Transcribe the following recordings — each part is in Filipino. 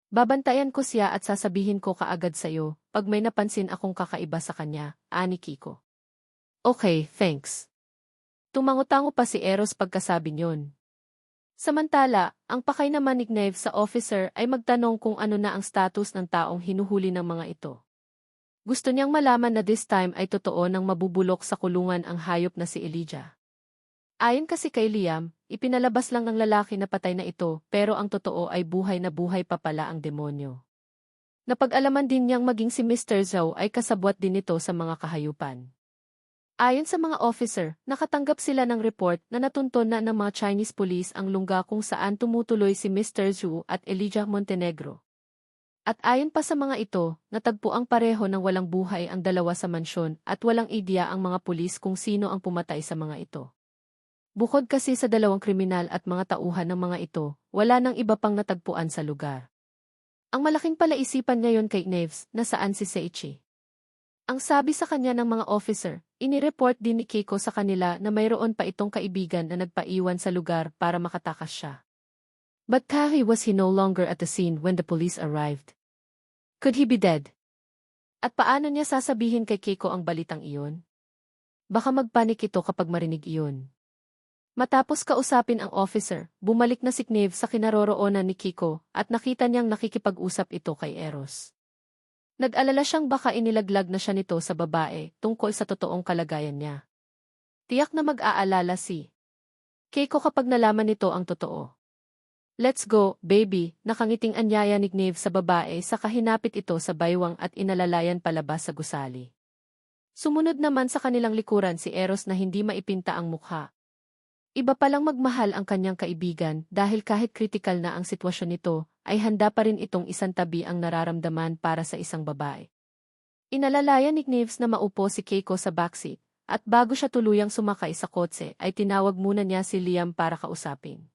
Babantayan ko siya at sasabihin ko kaagad sa'yo, pag may napansin akong kakaiba sa kanya, ani Kiko. Okay, thanks. Tumango-tango pa si Eros pagkasabi niyon. Samantala, ang pakay naman ni Gnave sa officer ay magtanong kung ano na ang status ng taong hinuhuli ng mga ito. Gusto niyang malaman na this time ay totoo nang mabubulok sa kulungan ang hayop na si Elijah. Ayon kasi kay Liam, ipinalabas lang ng lalaki na patay na ito pero ang totoo ay buhay na buhay pa pala ang demonyo. Napag-alaman din niyang maging si Mr. Zhao ay kasabwat din ito sa mga kahayupan. Ayon sa mga officer, nakatanggap sila ng report na natunton na ng mga Chinese police ang lungga kung saan tumutuloy si Mr. Zhou at Elijah Montenegro. At ayon pa sa mga ito, natagpuang pareho ng walang buhay ang dalawa sa mansyon at walang ideya ang mga pulis kung sino ang pumatay sa mga ito. Bukod kasi sa dalawang kriminal at mga tauhan ng mga ito, wala nang iba pang natagpuan sa lugar. Ang malaking palaisipan ngayon kay Knaves na saan si Seichi. Ang sabi sa kanya ng mga officer, inireport din ni Keiko sa kanila na mayroon pa itong kaibigan na nagpaiwan sa lugar para makatakas siya. But why was he no longer at the scene when the police arrived? Could he be dead? At paano niya sasabihin kay Keiko ang balitang iyon? Baka magpanik ito kapag marinig iyon. Matapos kausapin ang officer, bumalik na si Knave sa kinaroroonan ni Kiko at nakita niyang nakikipag-usap ito kay Eros. Nag-alala siyang baka inilaglag na siya nito sa babae tungkol sa totoong kalagayan niya. Tiyak na mag-aalala si Keiko kapag nalaman nito ang totoo. Let's go, baby, nakangiting anyaya ni Knave sa babae sa kahinapit ito sa baywang at inalalayan palabas sa gusali. Sumunod naman sa kanilang likuran si Eros na hindi maipinta ang mukha. Iba palang magmahal ang kanyang kaibigan dahil kahit kritikal na ang sitwasyon nito, ay handa pa rin itong isantabi ang nararamdaman para sa isang babae. Inalalayan ni Knaves na maupo si Keiko sa backseat, at bago siya tuluyang sumakay sa kotse ay tinawag muna niya si Liam para kausapin.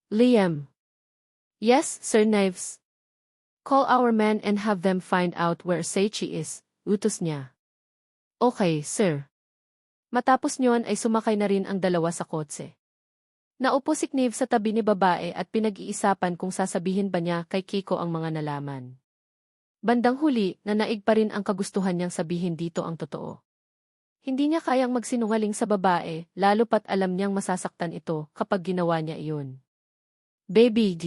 Liam. Yes, Sir Knaves. Call our men and have them find out where Seichi is, utos niya. Okay, sir. Matapos niyon ay sumakay na rin ang dalawa sa kotse. Naupo si Knave sa tabi ni babae at pinag-iisapan kung sasabihin ba niya kay Kiko ang mga nalaman. Bandang huli, nanaig pa rin ang kagustuhan niyang sabihin dito ang totoo. Hindi niya kayang magsinungaling sa babae, lalo pat alam niyang masasaktan ito kapag ginawa niya iyon. Baby D.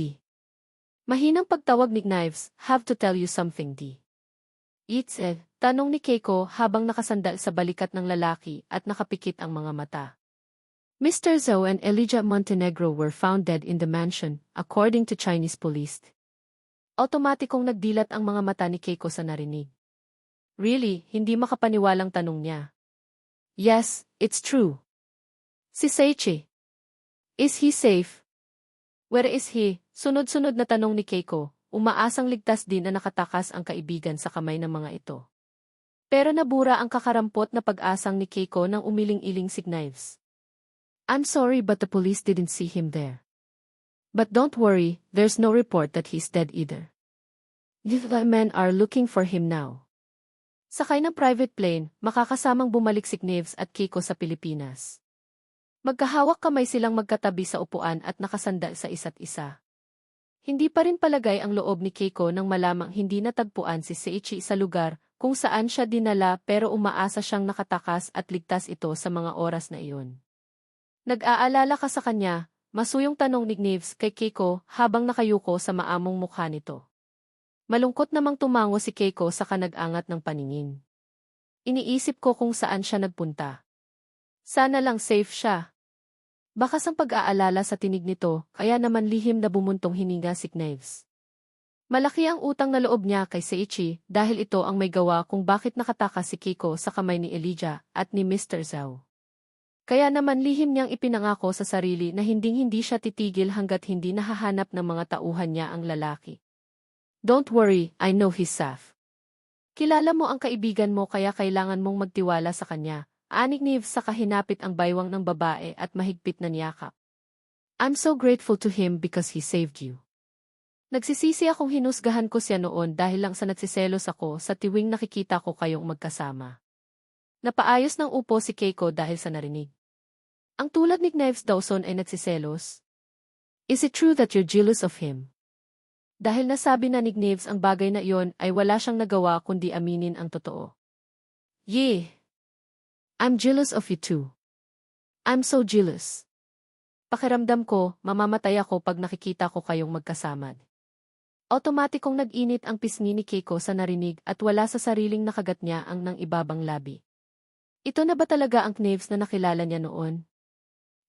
Mahinang pagtawag ni Knives, have to tell you something D. It's it. Tanong ni Keiko habang nakasandal sa balikat ng lalaki at nakapikit ang mga mata. Mr. Zhou and Elijah Montenegro were found dead in the mansion, according to Chinese police. Automatikong nagdilat ang mga mata ni Keiko sa narinig. Really, hindi makapaniwalang tanong niya. Yes, it's true. Si Seichi. Is he safe? Where is he? Sunod-sunod na tanong ni Keiko, umaasang ligtas din na nakatakas ang kaibigan sa kamay ng mga ito. Pero nabura ang kakarampot na pag-asang ni Keiko nang umiling-iling si Knives. I'm sorry but the police didn't see him there. But don't worry, there's no report that he's dead either. The men are looking for him now. Sakay ng private plane, makakasamang bumalik si Knives at Keiko sa Pilipinas. Magkahawak kamay silang magkatabi sa upuan at nakasandal sa isa't isa. Hindi pa rin palagay ang loob ni Keiko nang malamang hindi natagpuan si Seichi sa lugar kung saan siya dinala pero umaasa siyang nakatakas at ligtas ito sa mga oras na iyon. Nag-aalala ka sa kanya, masuyong tanong ni Knives kay Keiko habang nakayuko sa maamong mukha nito. Malungkot namang tumango si Keiko sa kanag-angat ng paningin. Iniisip ko kung saan siya nagpunta. Sana lang safe siya. Bakas ang pag-aalala sa tinig nito, kaya naman lihim na bumuntong hininga si Knives. Malaki ang utang na loob niya kay Seichi dahil ito ang may gawa kung bakit nakatakas si Keiko sa kamay ni Elijah at ni Mr. Zhao. Kaya naman lihim niyang ipinangako sa sarili na hinding-hindi siya titigil hanggat hindi nahahanap ng mga tauhan niya ang lalaki. Don't worry, I know he's safe. Kilala mo ang kaibigan mo kaya kailangan mong magtiwala sa kanya. Anik Knives sa kahinapit ang baywang ng babae at mahigpit na niyakap. I'm so grateful to him because he saved you. Nagsisisi akong hinusgahan ko siya noon dahil lang sa nagsiselos ako sa tiwing nakikita ko kayong magkasama. Napaayos ng upo si Keiko dahil sa narinig. Ang tulad ni Knives Dawson ay nagsiselos. Is it true that you're jealous of him? Dahil nasabi na ni Gnaves ang bagay na iyon ay wala siyang nagawa kundi aminin ang totoo. Yeah. I'm jealous of you too. I'm so jealous. Pakiramdam ko, mamamatay ako pag nakikita ko kayong magkasama. Automatikong nag-init ang pisngi ni Keiko sa narinig at wala sa sariling nakagat niya ang nang ibabang labi. Ito na ba talaga ang Gnaves na nakilala niya noon?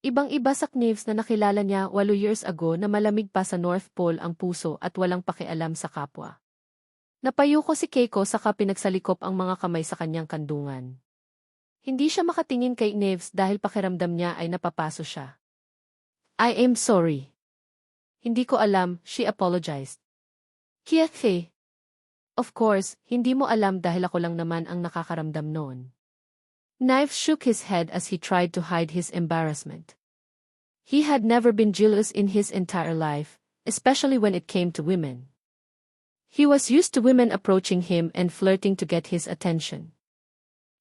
Ibang-iba sa Gnaves na nakilala niya 8 years ago na malamig pa sa North Pole ang puso at walang pakialam sa kapwa. Napayuko si Keiko saka pinagsalikop ang mga kamay sa kanyang kandungan. Hindi siya makatingin kay Gnaves dahil pakiramdam niya ay napapaso siya. I am sorry. Hindi ko alam, she apologized. Kiethe. Of course, hindi mo alam dahil ako lang naman ang nakakaramdam noon. Knives shook his head as he tried to hide his embarrassment. He had never been jealous in his entire life, especially when it came to women. He was used to women approaching him and flirting to get his attention.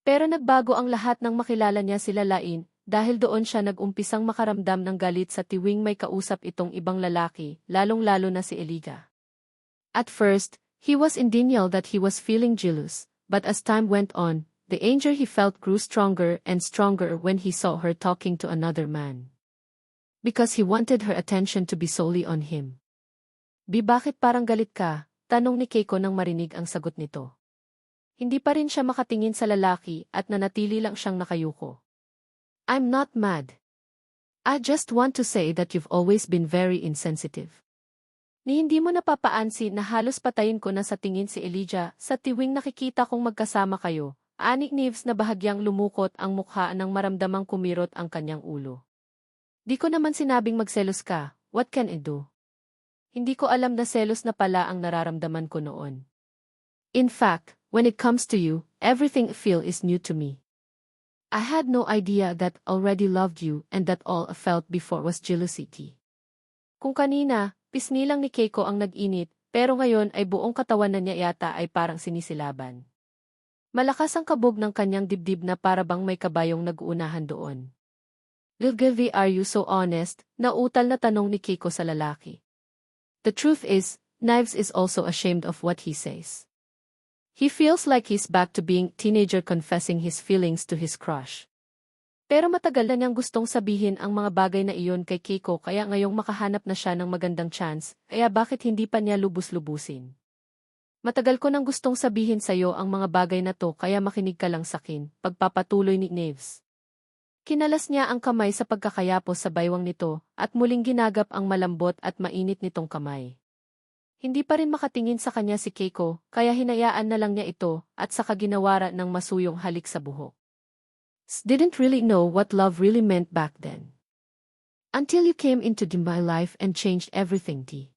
Pero nagbago ang lahat nang makilala niya si Lalain, dahil doon siya nag-umpisang makaramdam ng galit sa tuwing may kausap itong ibang lalaki, lalong-lalo na si Eliga. At first, he was in denial that he was feeling jealous, but as time went on, the anger he felt grew stronger and stronger when he saw her talking to another man. Because he wanted her attention to be solely on him. Bakit parang galit ka? Tanong ni Keiko nang marinig ang sagot nito. Hindi pa rin siya makatingin sa lalaki at nanatili lang siyang nakayuko. I'm not mad. I just want to say that you've always been very insensitive. Ni hindi mo napapaansin na halos patayin ko na sa tingin si Elijah sa tuwing nakikita kong magkasama kayo. Ani Knives na bahagyang lumukot ang mukha nang maramdamang kumirot ang kanyang ulo. Di ko naman sinabing magselos ka, what can I do? Hindi ko alam na selos na pala ang nararamdaman ko noon. In fact, when it comes to you, everything I feel is new to me. I had no idea that I already loved you and that all I felt before was jealousy. Kung kanina, pisngi lang ni Keiko ang nag-init, pero ngayon ay buong katawan na niya yata ay parang sinisilaban. Malakas ang kabog ng kanyang dibdib na para bang may kabayong nag-uunahan doon. Lilgavi, are you so honest? Nautal na tanong ni Keiko sa lalaki. The truth is, Knives is also ashamed of what he says. He feels like he's back to being teenager confessing his feelings to his crush. Pero matagal na niyang gustong sabihin ang mga bagay na iyon kay Keiko kaya ngayong makahanap na siya ng magandang chance, kaya bakit hindi pa niya lubos-lubusin? Matagal ko nang gustong sabihin sa'yo ang mga bagay na to kaya makinig ka lang sakin, pagpapatuloy ni Knives. Kinalas niya ang kamay sa pagkakayapos sa baywang nito at muling ginagap ang malambot at mainit nitong kamay. Hindi pa rin makatingin sa kanya si Keiko kaya hinayaan na lang niya ito at saka ginawara ng masuyong halik sa buhok. Didn't really know what love really meant back then. Until you came into my life and changed everything, Di.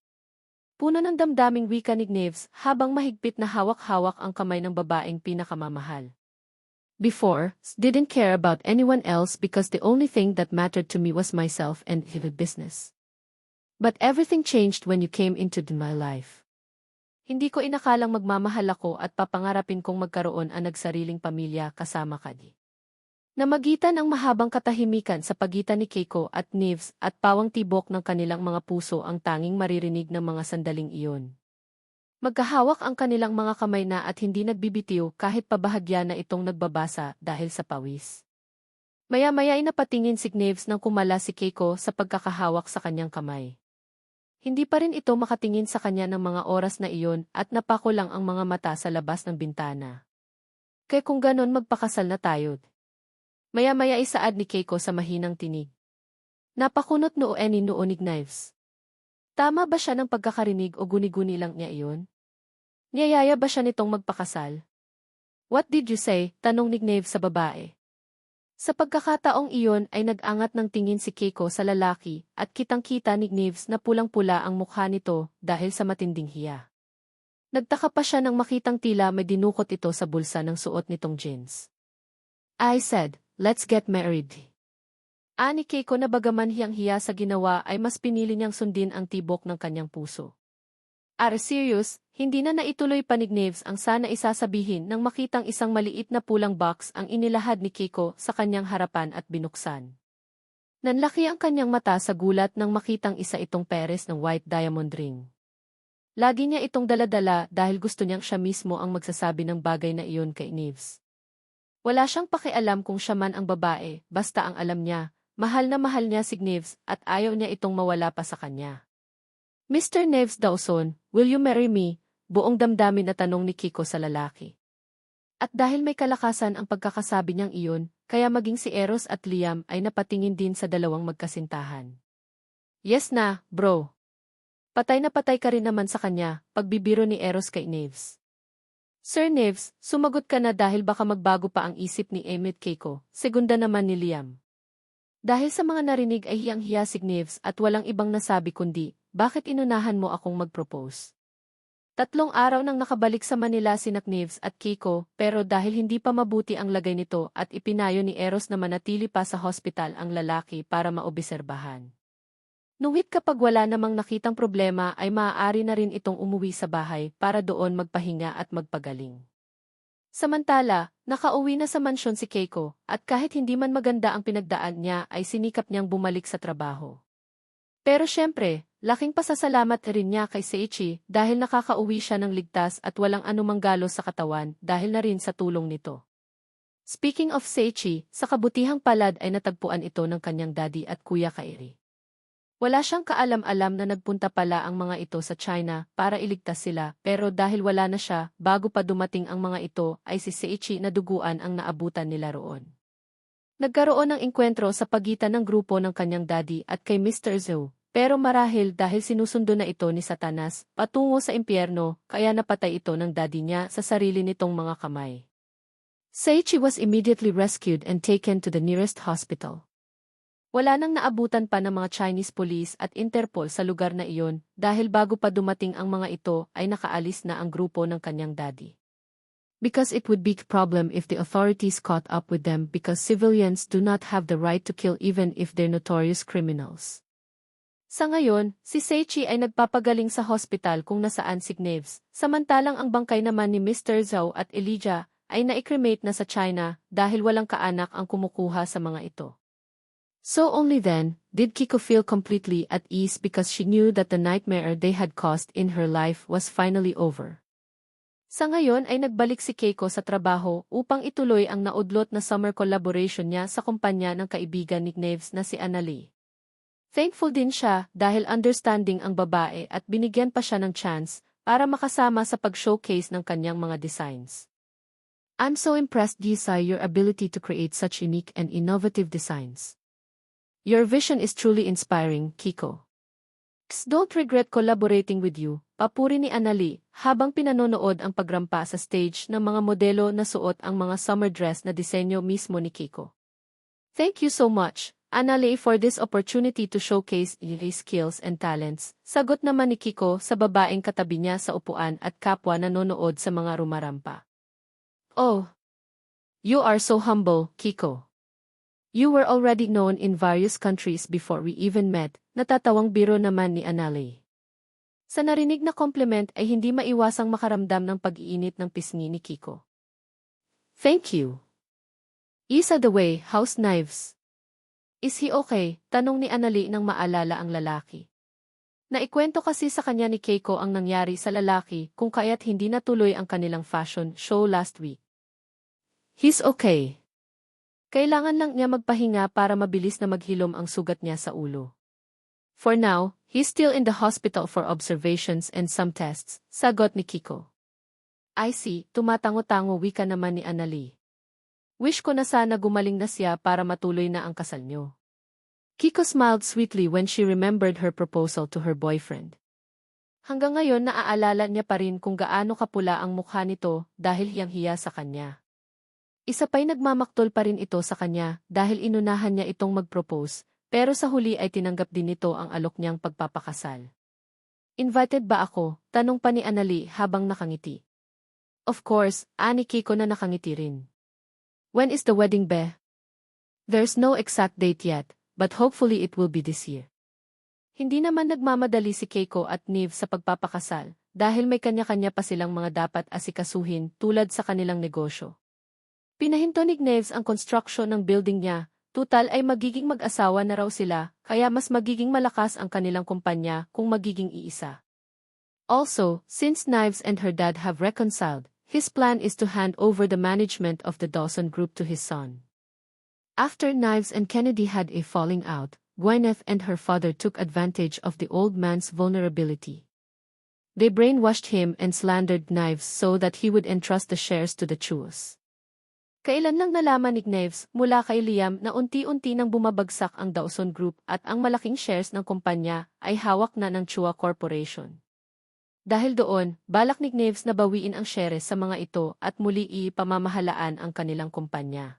Puno ng damdaming wika ni Knives habang mahigpit na hawak-hawak ang kamay ng babaeng pinakamamahal. Before, didn't care about anyone else because the only thing that mattered to me was myself and the business. But everything changed when you came into my life. Hindi ko inakalang magmamahal ako at papangarapin kong magkaroon ang nagsariling pamilya kasama ka, Di. Namagitan ang mahabang katahimikan sa pagitan ni Keiko at Knives at pawang tibok ng kanilang mga puso ang tanging maririnig ng mga sandaling iyon. Magkahawak ang kanilang mga kamay na at hindi nagbibitiw kahit pabahagya na itong nagbabasa dahil sa pawis. Maya-maya ay napatingin si Knives nang kumala si Keiko sa pagkakahawak sa kanyang kamay. Hindi pa rin ito makatingin sa kanya ng mga oras na iyon at napako lang ang mga mata sa labas ng bintana. Kaya kung ganon magpakasal na tayo. Maya-maya isaad ni Keiko sa mahinang tinig. Napakunot ni noo ni Knives. Tama ba siya ng pagkakarinig o guni-guni lang niya iyon? Niyayaya ba siya nitong magpakasal? What did you say? Tanong ni Knives sa babae. Sa pagkakataong iyon ay nag-angat ng tingin si Keiko sa lalaki at kitang-kita ni Knives na pulang-pula ang mukha nito dahil sa matinding hiya. Nagtaka pa siya nang makitang tila may dinukot ito sa bulsa ng suot nitong jeans. I said, let's get married. Ani Keiko na bagaman hiyang-hiya sa ginawa ay mas pinili niyang sundin ang tibok ng kanyang puso. Are serious, hindi na naituloy pa ni Knives ang sana isasabihin nang makitang isang maliit na pulang box ang inilahad ni Keiko sa kanyang harapan at binuksan. Nanlaki ang kanyang mata sa gulat nang makitang isa itong peres ng white diamond ring. Lagi niya itong daladala dahil gusto niyang siya mismo ang magsasabi ng bagay na iyon kay Neves. Wala siyang pakialam kung siya man ang babae, basta ang alam niya, mahal niya si Neves at ayaw niya itong mawala pa sa kanya. Mr. Neves Dawson, will you marry me? Buong damdamin na tanong ni Kiko sa lalaki. At dahil may kalakasan ang pagkakasabi niyang iyon, kaya maging si Eros at Liam ay napatingin din sa dalawang magkasintahan. Yes na, bro. Patay na patay ka rin naman sa kanya, pagbibiro ni Eros kay Neves. Sir Neves, sumagot ka na dahil baka magbago pa ang isip ni Emmett Keiko, segunda naman ni Liam. Dahil sa mga narinig ay hiyang-hiya si Neves at walang ibang nasabi kundi, bakit inunahan mo akong mag-propose? 3 araw nang nakabalik sa Manila sina Neves at Kiko, pero dahil hindi pa mabuti ang lagay nito at ipinayo ni Eros na manatili pa sa hospital ang lalaki para maobserbahan. Ngunit kapag wala namang nakitang problema ay maaari na rin itong umuwi sa bahay para doon magpahinga at magpagaling. Samantala, nakauwi na sa mansyon si Keiko at kahit hindi man maganda ang pinagdaan niya ay sinikap niyang bumalik sa trabaho. Pero syempre, laking pasasalamat rin niya kay Seichi dahil nakakauwi siya ng ligtas at walang anumang galos sa katawan dahil na rin sa tulong nito. Speaking of Seichi, sa kabutihang palad ay natagpuan ito ng kanyang daddy at kuya Kairi. Wala siyang kaalam-alam na nagpunta pala ang mga ito sa China para iligtas sila pero dahil wala na siya, bago pa dumating ang mga ito ay si Seichi na duguan ang naabutan nila roon. Nagkaroon ng engkwentro sa pagitan ng grupo ng kanyang daddy at kay Mr. Zhou, pero marahil dahil sinusundo na ito ni Satanas patungo sa impyerno kaya napatay ito ng daddy niya sa sarili nitong mga kamay. Seichi was immediately rescued and taken to the nearest hospital. Wala nang naabutan pa ng mga Chinese police at Interpol sa lugar na iyon dahil bago pa dumating ang mga ito ay nakaalis na ang grupo ng kanyang daddy. Because it would be a problem if the authorities caught up with them because civilians do not have the right to kill even if they're notorious criminals. Sa ngayon, si Seichi ay nagpapagaling sa hospital kung nasaan si Neves, samantalang ang bangkay naman ni Mr. Zhou at Elijah ay na-cremate na sa China dahil walang kaanak ang kumukuha sa mga ito. So only then, did Kiko feel completely at ease because she knew that the nightmare they had caused in her life was finally over. Sa ngayon ay nagbalik si Keiko sa trabaho upang ituloy ang naudlot na summer collaboration niya sa kumpanya ng kaibigan ni Neves na si Annalie. Thankful din siya dahil understanding ang babae at binigyan pa siya ng chance para makasama sa pag-showcase ng kanyang mga designs. I'm so impressed by your ability to create such unique and innovative designs. Your vision is truly inspiring, Kiko. Don't regret collaborating with you, papuri ni Annalie, habang pinanonood ang pagrampa sa stage ng mga modelo na suot ang mga summer dress na disenyo mismo ni Kiko. Thank you so much, Annalie, for this opportunity to showcase your skills and talents, sagot naman ni Kiko sa babaeng katabi niya sa upuan at kapwa nanonood sa mga rumarampa. Oh, you are so humble, Kiko. You were already known in various countries before we even met, natatawang biro naman ni Annalie. Sa narinig na compliment ay hindi maiwasang makaramdam ng pag-iinit ng pisngi ni Kiko. Thank you. Isa the way, house knives. Is he okay? Tanong ni Annalie nang maalala ang lalaki. Naikwento kasi sa kanya ni Keiko ang nangyari sa lalaki kung kaya't hindi natuloy ang kanilang fashion show last week. He's okay. Kailangan lang niya magpahinga para mabilis na maghilom ang sugat niya sa ulo. For now, he's still in the hospital for observations and some tests, sagot ni Kiko. I see, tumatango-tango wika naman ni Annalie. Wish ko na sana gumaling na siya para matuloy na ang kasal niyo. Kiko smiled sweetly when she remembered her proposal to her boyfriend. Hanggang ngayon naaalala niya pa rin kung gaano kapula ang mukha nito dahil hiyang-hiya sa kanya. Isa pa'y nagmamaktol pa rin ito sa kanya dahil inunahan niya itong mag-propose, pero sa huli ay tinanggap din nito ang alok niyang pagpapakasal. Invited ba ako? Tanong pa ni Annalie habang nakangiti. Of course, ani Kiko na nakangiti rin. When is the wedding, be? There's no exact date yet, but hopefully it will be this year. Hindi naman nagmamadali si Keiko at Neve sa pagpapakasal dahil may kanya-kanya pa silang mga dapat asikasuhin tulad sa kanilang negosyo. Pinahinto ni Neves ang construction ng building niya, tutal ay magiging mag-asawa na raw sila, kaya mas magiging malakas ang kanilang kumpanya kung magiging iisa. Also, since Knives and her dad have reconciled, his plan is to hand over the management of the Dawson Group to his son. After Knives and Kennedy had a falling out, Gwyneth and her father took advantage of the old man's vulnerability. They brainwashed him and slandered Knives so that he would entrust the shares to the Chuas. Kailan lang nalaman ni Knives mula kay Liam na unti-unti nang bumabagsak ang Dawson Group at ang malaking shares ng kumpanya ay hawak na ng Chua Corporation. Dahil doon, balak ni Knives na bawiin ang shares sa mga ito at muli ipamamahalaan ang kanilang kumpanya.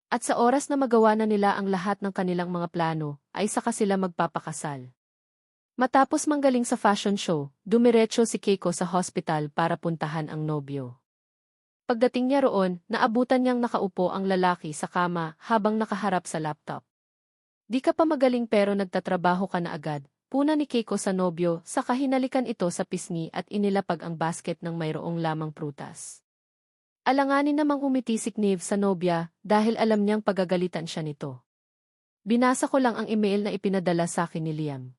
At sa oras na magawa na nila ang lahat ng kanilang mga plano, ay saka sila magpapakasal. Matapos manggaling sa fashion show, dumiretso si Keiko sa hospital para puntahan ang nobyo. Pagdating niya roon, naabutan niyang nakaupo ang lalaki sa kama habang nakaharap sa laptop. Di ka pa magaling pero nagtatrabaho ka na agad, puna ni Keiko sa nobyo, saka hinalikan ito sa pisngi at inilapag ang basket ng mayroong lamang prutas. Alanganin namang umiti si Knives sa nobya dahil alam niyang pagagalitan siya nito. Binasa ko lang ang email na ipinadala sa akin ni Liam.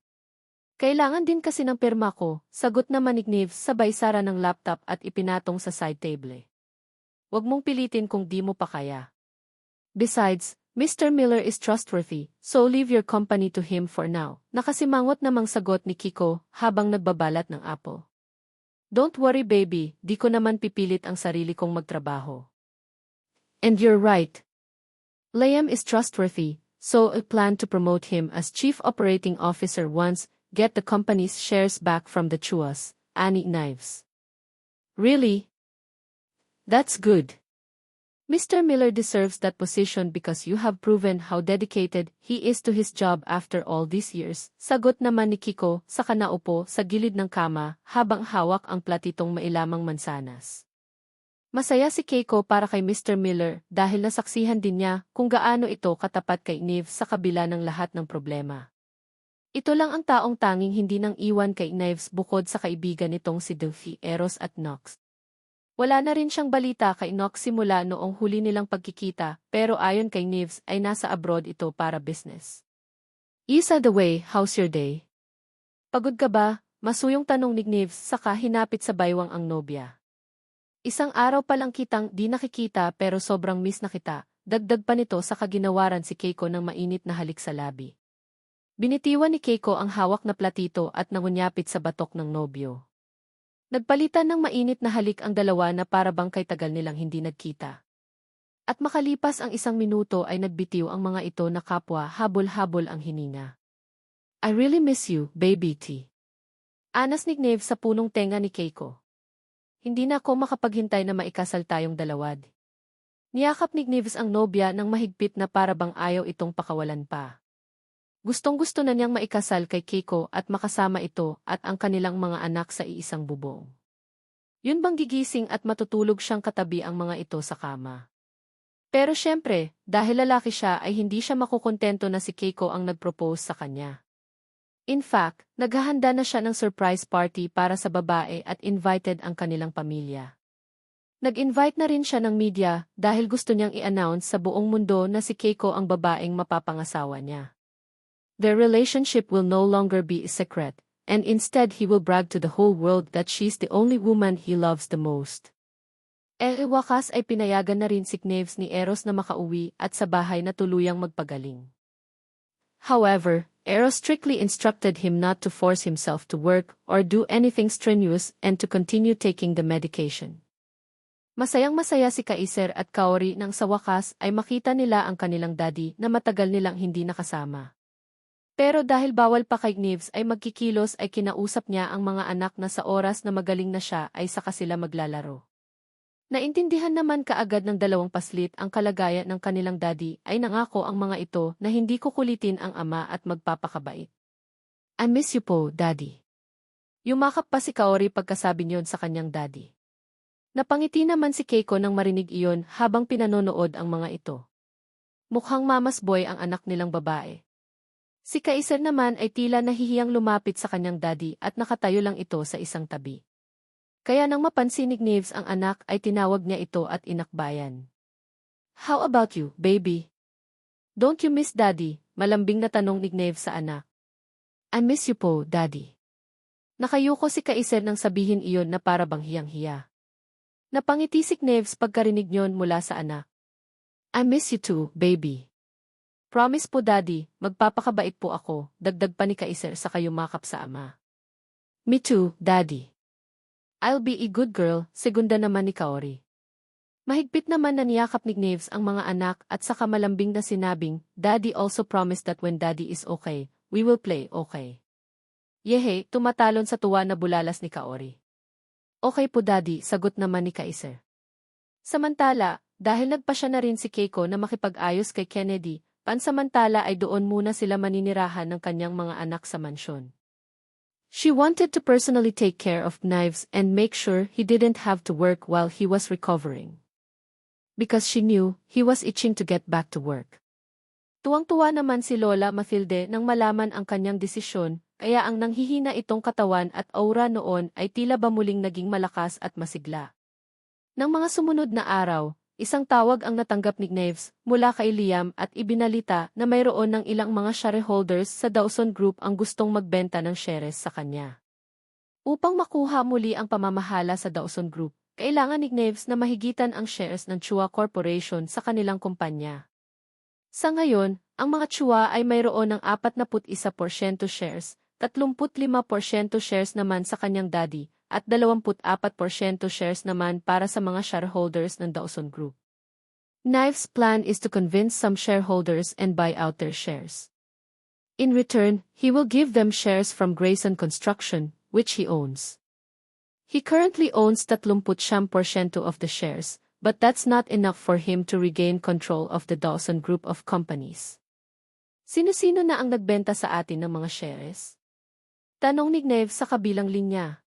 Kailangan din kasi ng pirma ko, sagot naman ni Knives sabay sara ng laptop at ipinatong sa side table. Huwag mong pilitin kung di mo pa kaya. Besides, Mr. Miller is trustworthy, so leave your company to him for now, nakasimangot namang sagot ni Kiko habang nagbabalat ng apple. Don't worry baby, di ko naman pipilit ang sarili kong magtrabaho. And you're right. Liam is trustworthy, so I plan to promote him as Chief Operating Officer once, get the company's shares back from the Chuas, Annie Knives. Really? That's good. Mr. Miller deserves that position because you have proven how dedicated he is to his job after all these years. Sagot naman ni Kiko sa kanaupo sa gilid ng kama habang hawak ang platitong mailamang mansanas. Masaya si Keiko para kay Mr. Miller dahil nasaksihan din niya kung gaano ito katapat kay Knives sa kabila ng lahat ng problema. Ito lang ang taong tanging hindi nang iwan kay Knives bukod sa kaibigan nitong si Duffy, Eros at Knox. Wala na rin siyang balita kay Knox simula noong huli nilang pagkikita pero ayon kay Knives ay nasa abroad ito para business. Isa the way, how's your day? Pagod ka ba? Masuyong tanong ni Knives saka hinapit sa baywang ang nobya. Isang araw pa lang kitang di nakikita pero sobrang miss na kita, dagdag pa nito sa kaginawaran si Keiko ng mainit na halik sa labi. Binitiwan ni Keiko ang hawak na platito at nangunyapit sa batok ng nobyo. Nagpalitan ng mainit na halik ang dalawa na para bang kay tagal nilang hindi nagkita. At makalipas ang 1 minuto ay nagbitiw ang mga ito na kapwa habol-habol ang hininga. I really miss you, baby T. Anas ni Knives sa punong tenga ni Keiko. Hindi na ako makapaghintay na maikasal tayong dalawad. Niyakap ni Knives ang nobya ng mahigpit na para bang ayaw itong pakawalan pa. Gustong-gusto na niyang maikasal kay Keiko at makasama ito at ang kanilang mga anak sa iisang bubong. Yun bang gigising at matutulog siyang katabi ang mga ito sa kama. Pero syempre, dahil lalaki siya ay hindi siya makukontento na si Keiko ang nagpropose sa kanya. In fact, naghahanda na siya ng surprise party para sa babae at invited ang kanilang pamilya. Nag-invite na rin siya ng media dahil gusto niyang i-announce sa buong mundo na si Keiko ang babaeng mapapangasawa niya. Their relationship will no longer be a secret, and instead he will brag to the whole world that she's the only woman he loves the most. Wakas ay pinayagan na rin si Knives ni Eros na makauwi at sa bahay na tuluyang magpagaling. However, Eros strictly instructed him not to force himself to work or do anything strenuous and to continue taking the medication. Masayang-masaya si Kaiser at Kaori nang sa wakas ay makita nila ang kanilang daddy na matagal nilang hindi nakasama. Pero dahil bawal pa kay Knives ay magkikilos ay kinausap niya ang mga anak na sa oras na magaling na siya ay saka sila maglalaro. Naintindihan naman kaagad ng dalawang paslit ang kalagayan ng kanilang daddy ay nangako ang mga ito na hindi kukulitin ang ama at magpapakabait. I miss you po, daddy. Yumakap pa si Kaori pagkasabi niyon sa kanyang daddy. Napangiti naman si Keiko nang marinig iyon habang pinanonood ang mga ito. Mukhang mama's boy ang anak nilang babae. Si Kaiser naman ay tila nahihiyang lumapit sa kanyang daddy at nakatayo lang ito sa isang tabi. Kaya nang mapansin ni Knives ang anak ay tinawag niya ito at inakbayan. How about you, baby? Don't you miss daddy? Malambing na tanong ni Knives sa anak. I miss you po, daddy. Nakayuko si Kaiser nang sabihin iyon na para bang hiyang-hiya. Napangiti si Kneves pagkarinig niyon mula sa anak. I miss you too, baby. Promise po daddy, magpapakabait po ako, dagdag pa ni Kaiser sa kayumakap sa ama. Me too, daddy. I'll be a good girl, segunda naman ni Kaori. Mahigpit naman na niyakap ni Kneves ang mga anak at saka malambing na sinabing, Daddy also promised that when daddy is okay, we will play okay. Yehe, tumatalon sa tuwa na bulalas ni Kaori. Okay po daddy, sagot naman ni Kaiser. Samantala, dahil nagpasya na rin si Keiko na makipag-ayos kay Kennedy, pansamantala ay doon muna sila maninirahan ng kanyang mga anak sa mansyon. She wanted to personally take care of Knives and make sure he didn't have to work while he was recovering. Because she knew he was itching to get back to work. Tuwang-tuwa naman si Lola Mathilde nang malaman ang kanyang desisyon, kaya ang nanghihina itong katawan at aura noon ay tila ba muling naging malakas at masigla. Nang mga sumunod na araw, isang tawag ang natanggap ni Knives mula kay Liam at ibinalita na mayroon ng ilang mga shareholders sa Dawson Group ang gustong magbenta ng shares sa kanya. Upang makuha muli ang pamamahala sa Dawson Group, kailangan ni Knives na mahigitan ang shares ng Chua Corporation sa kanilang kumpanya. Sa ngayon, ang mga Chua ay mayroon ng 41% shares, 35% shares naman sa kanyang daddy, at 24% shares naman para sa mga shareholders ng Dawson Group. Knife's plan is to convince some shareholders and buy out their shares. In return, he will give them shares from Grayson Construction, which he owns. He currently owns 39% of the shares, but that's not enough for him to regain control of the Dawson Group of companies. Sino-sino na ang nagbenta sa atin ng mga shares? Tanong ni Knives sa kabilang linya.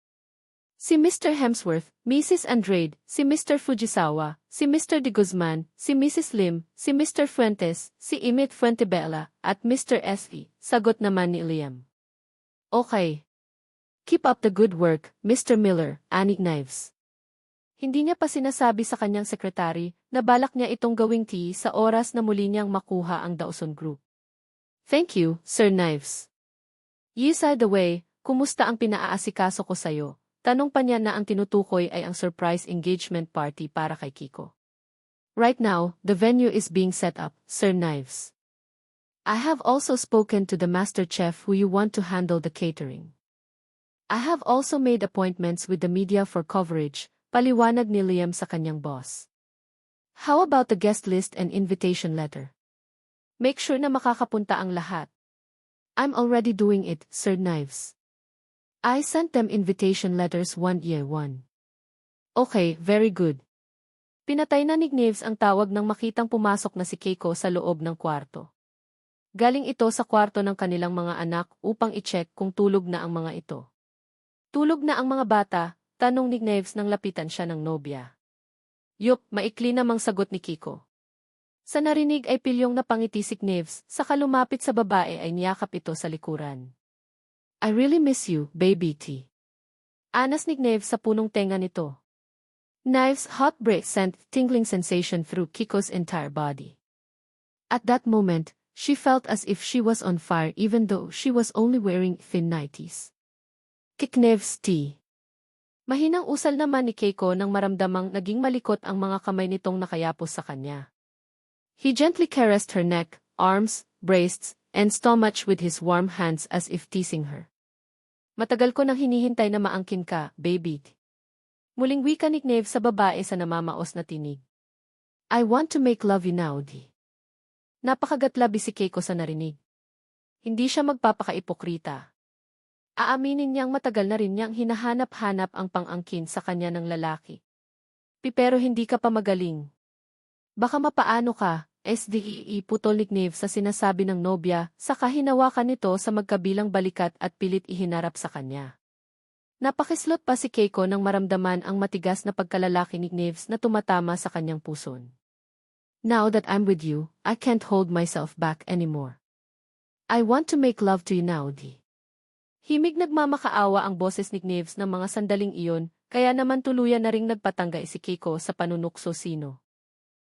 Si Mr. Hemsworth, Mrs. Andrade, si Mr. Fujisawa, si Mr. De Guzman, si Mrs. Lim, si Mr. Fuentes, si Imit Fuentebella, at Mr. S.E., sagot naman ni Liam. Okay. Keep up the good work, Mr. Miller, ani Knives. Hindi niya pa sinasabi sa kanyang sekretary na balak niya itong gawing tea sa oras na muli niyang makuha ang Dawson Group. Thank you, Sir Knives. By the way, kumusta ang pinaaasikaso ko sa'yo? Tanong pa niya na ang tinutukoy ay ang surprise engagement party para kay Kiko. Right now, the venue is being set up, Sir Knives. I have also spoken to the master chef who you want to handle the catering. I have also made appointments with the media for coverage, paliwanag ni Liam sa kanyang boss. How about the guest list and invitation letter? Make sure na makakapunta ang lahat. I'm already doing it, Sir Knives. I sent them invitation letters 1-1. Okay, very good. Pinatay na ni Knives ang tawag nang makitang pumasok na si Keiko sa loob ng kwarto. Galing ito sa kwarto ng kanilang mga anak upang i-check kung tulog na ang mga ito. Tulog na ang mga bata, tanong ni Knives nang lapitan siya ng nobya. Yup, maikli namang sagot ni Kiko. Sa narinig ay pilyong napangiti si Knives, saka lumapit sa babae ay niyakap ito sa likuran. I really miss you, baby T. Anas ni Knives sa punong tenga nito. Knives' hot breath sent tingling sensation through Kiko's entire body. At that moment, she felt as if she was on fire even though she was only wearing thin nighties. Knives T. Mahinang usal naman ni Keiko nang maramdamang naging malikot ang mga kamay nitong nakayapos sa kanya. He gently caressed her neck, arms, breasts, and stomach with his warm hands as if teasing her. Matagal ko nang hinihintay na maangkin ka, baby. Muling wika ni Knives sa babae sa namamaos na tinig. I want to make love you now, di. Napakagatlabi si Keiko sa narinig. Hindi siya magpapakaipokrita. Aaminin niyang matagal na rin niyang hinahanap-hanap ang pang-angkin sa kanya ng lalaki. Pero hindi ka pa magaling. Baka mapaano ka, SDEE putol ni Knives sa sinasabi ng nobya, saka hinawakan nito sa magkabilang balikat at pilit ihinarap sa kanya. Napakislot pa si Keiko nang maramdaman ang matigas na pagkalalaki ni Knives na tumatama sa kanyang puson. Now that I'm with you, I can't hold myself back anymore. I want to make love to you now, di. Himig nagmamakaawa ang boses ni Knives ng mga sandaling iyon, kaya naman tuluyan na ring nagpatanggay si Keiko sa panunukso sino.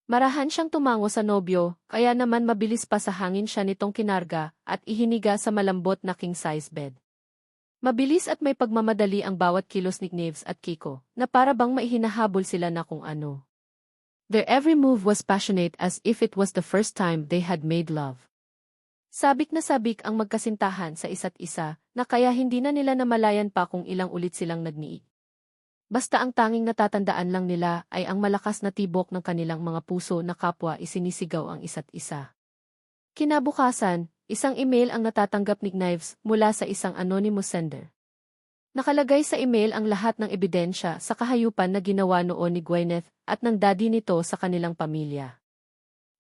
Marahan siyang tumango sa nobyo, kaya naman mabilis pa sa hangin siya nitong kinarga at ihiniga sa malambot na king-size bed. Mabilis at may pagmamadali ang bawat kilos ni Knives at Kiko, na para bang maihinahabol sila na kung ano. Their every move was passionate as if it was the first time they had made love. Sabik na sabik ang magkasintahan sa isa't isa, na kaya hindi na nila namalayan pa kung ilang ulit silang nagniig. Basta ang tanging natatandaan lang nila ay ang malakas na tibok ng kanilang mga puso na kapwa isinisigaw ang isa't isa. Kinabukasan, isang email ang natatanggap ni Knives mula sa isang anonymous sender. Nakalagay sa email ang lahat ng ebidensya sa kahayupan na ginawa noon ni Gwyneth at ng daddy nito sa kanilang pamilya.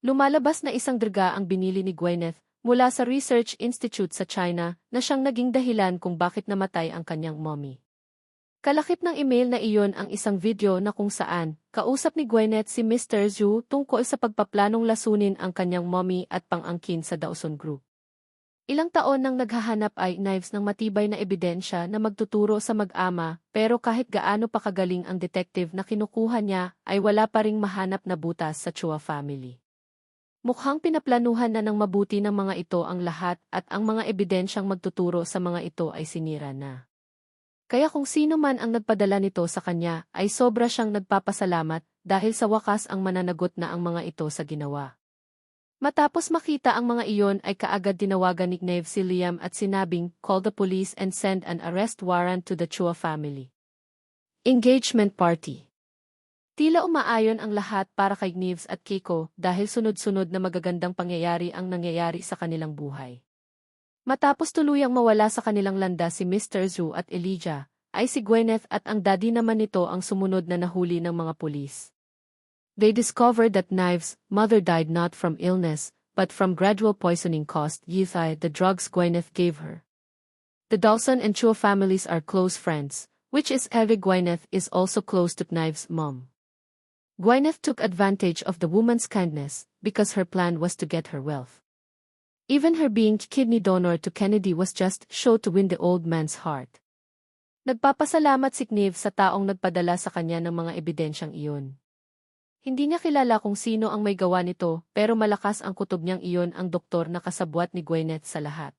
Lumalabas na isang drga ang binili ni Gwyneth mula sa Research Institute sa China na siyang naging dahilan kung bakit namatay ang kanyang mommy. Kalakip ng email na iyon ang isang video na kung saan, kausap ni Gwyneth si Mr. Zhu tungkol sa pagpaplanong lasunin ang kanyang mommy at pang-angkin sa Dawson Group. Ilang taon nang naghahanap ay Knives ng matibay na ebidensya na magtuturo sa mag-ama pero kahit gaano pa kagaling ang detective na kinukuha niya ay wala pa ring mahanap na butas sa Chua family. Mukhang pinaplanuhan na ng mabuti ng mga ito ang lahat at ang mga ebidensyang magtuturo sa mga ito ay sinira na. Kaya kung sino man ang nagpadala nito sa kanya ay sobra siyang nagpapasalamat dahil sa wakas ang mananagot na ang mga ito sa ginawa. Matapos makita ang mga iyon ay kaagad tinawagan ni Knives si Liam at sinabing, "Call the police and send an arrest warrant to the Chua family." Engagement party. Tila umaayon ang lahat para kay Knives at Kiko dahil sunod-sunod na magagandang pangyayari ang nangyayari sa kanilang buhay. Matapos tuluyang mawala sa kanilang landas si Mr. Zhu at Elijah, ay si Gwyneth at ang daddy naman nito ang sumunod na nahuli ng mga pulis. They discovered that Knives' mother died not from illness, but from gradual poisoning caused by the drugs Gwyneth gave her. The Dawson and Chua families are close friends, which is Evie Gwyneth is also close to Knives' mom. Gwyneth took advantage of the woman's kindness because her plan was to get her wealth. Even her being kidney donor to Kennedy was just show to win the old man's heart. Nagpapasalamat si Knives sa taong nagpadala sa kanya ng mga ebidensyang iyon. Hindi niya kilala kung sino ang may gawa nito pero malakas ang kutob niyang iyon ang doktor na kasabwat ni Gwyneth sa lahat.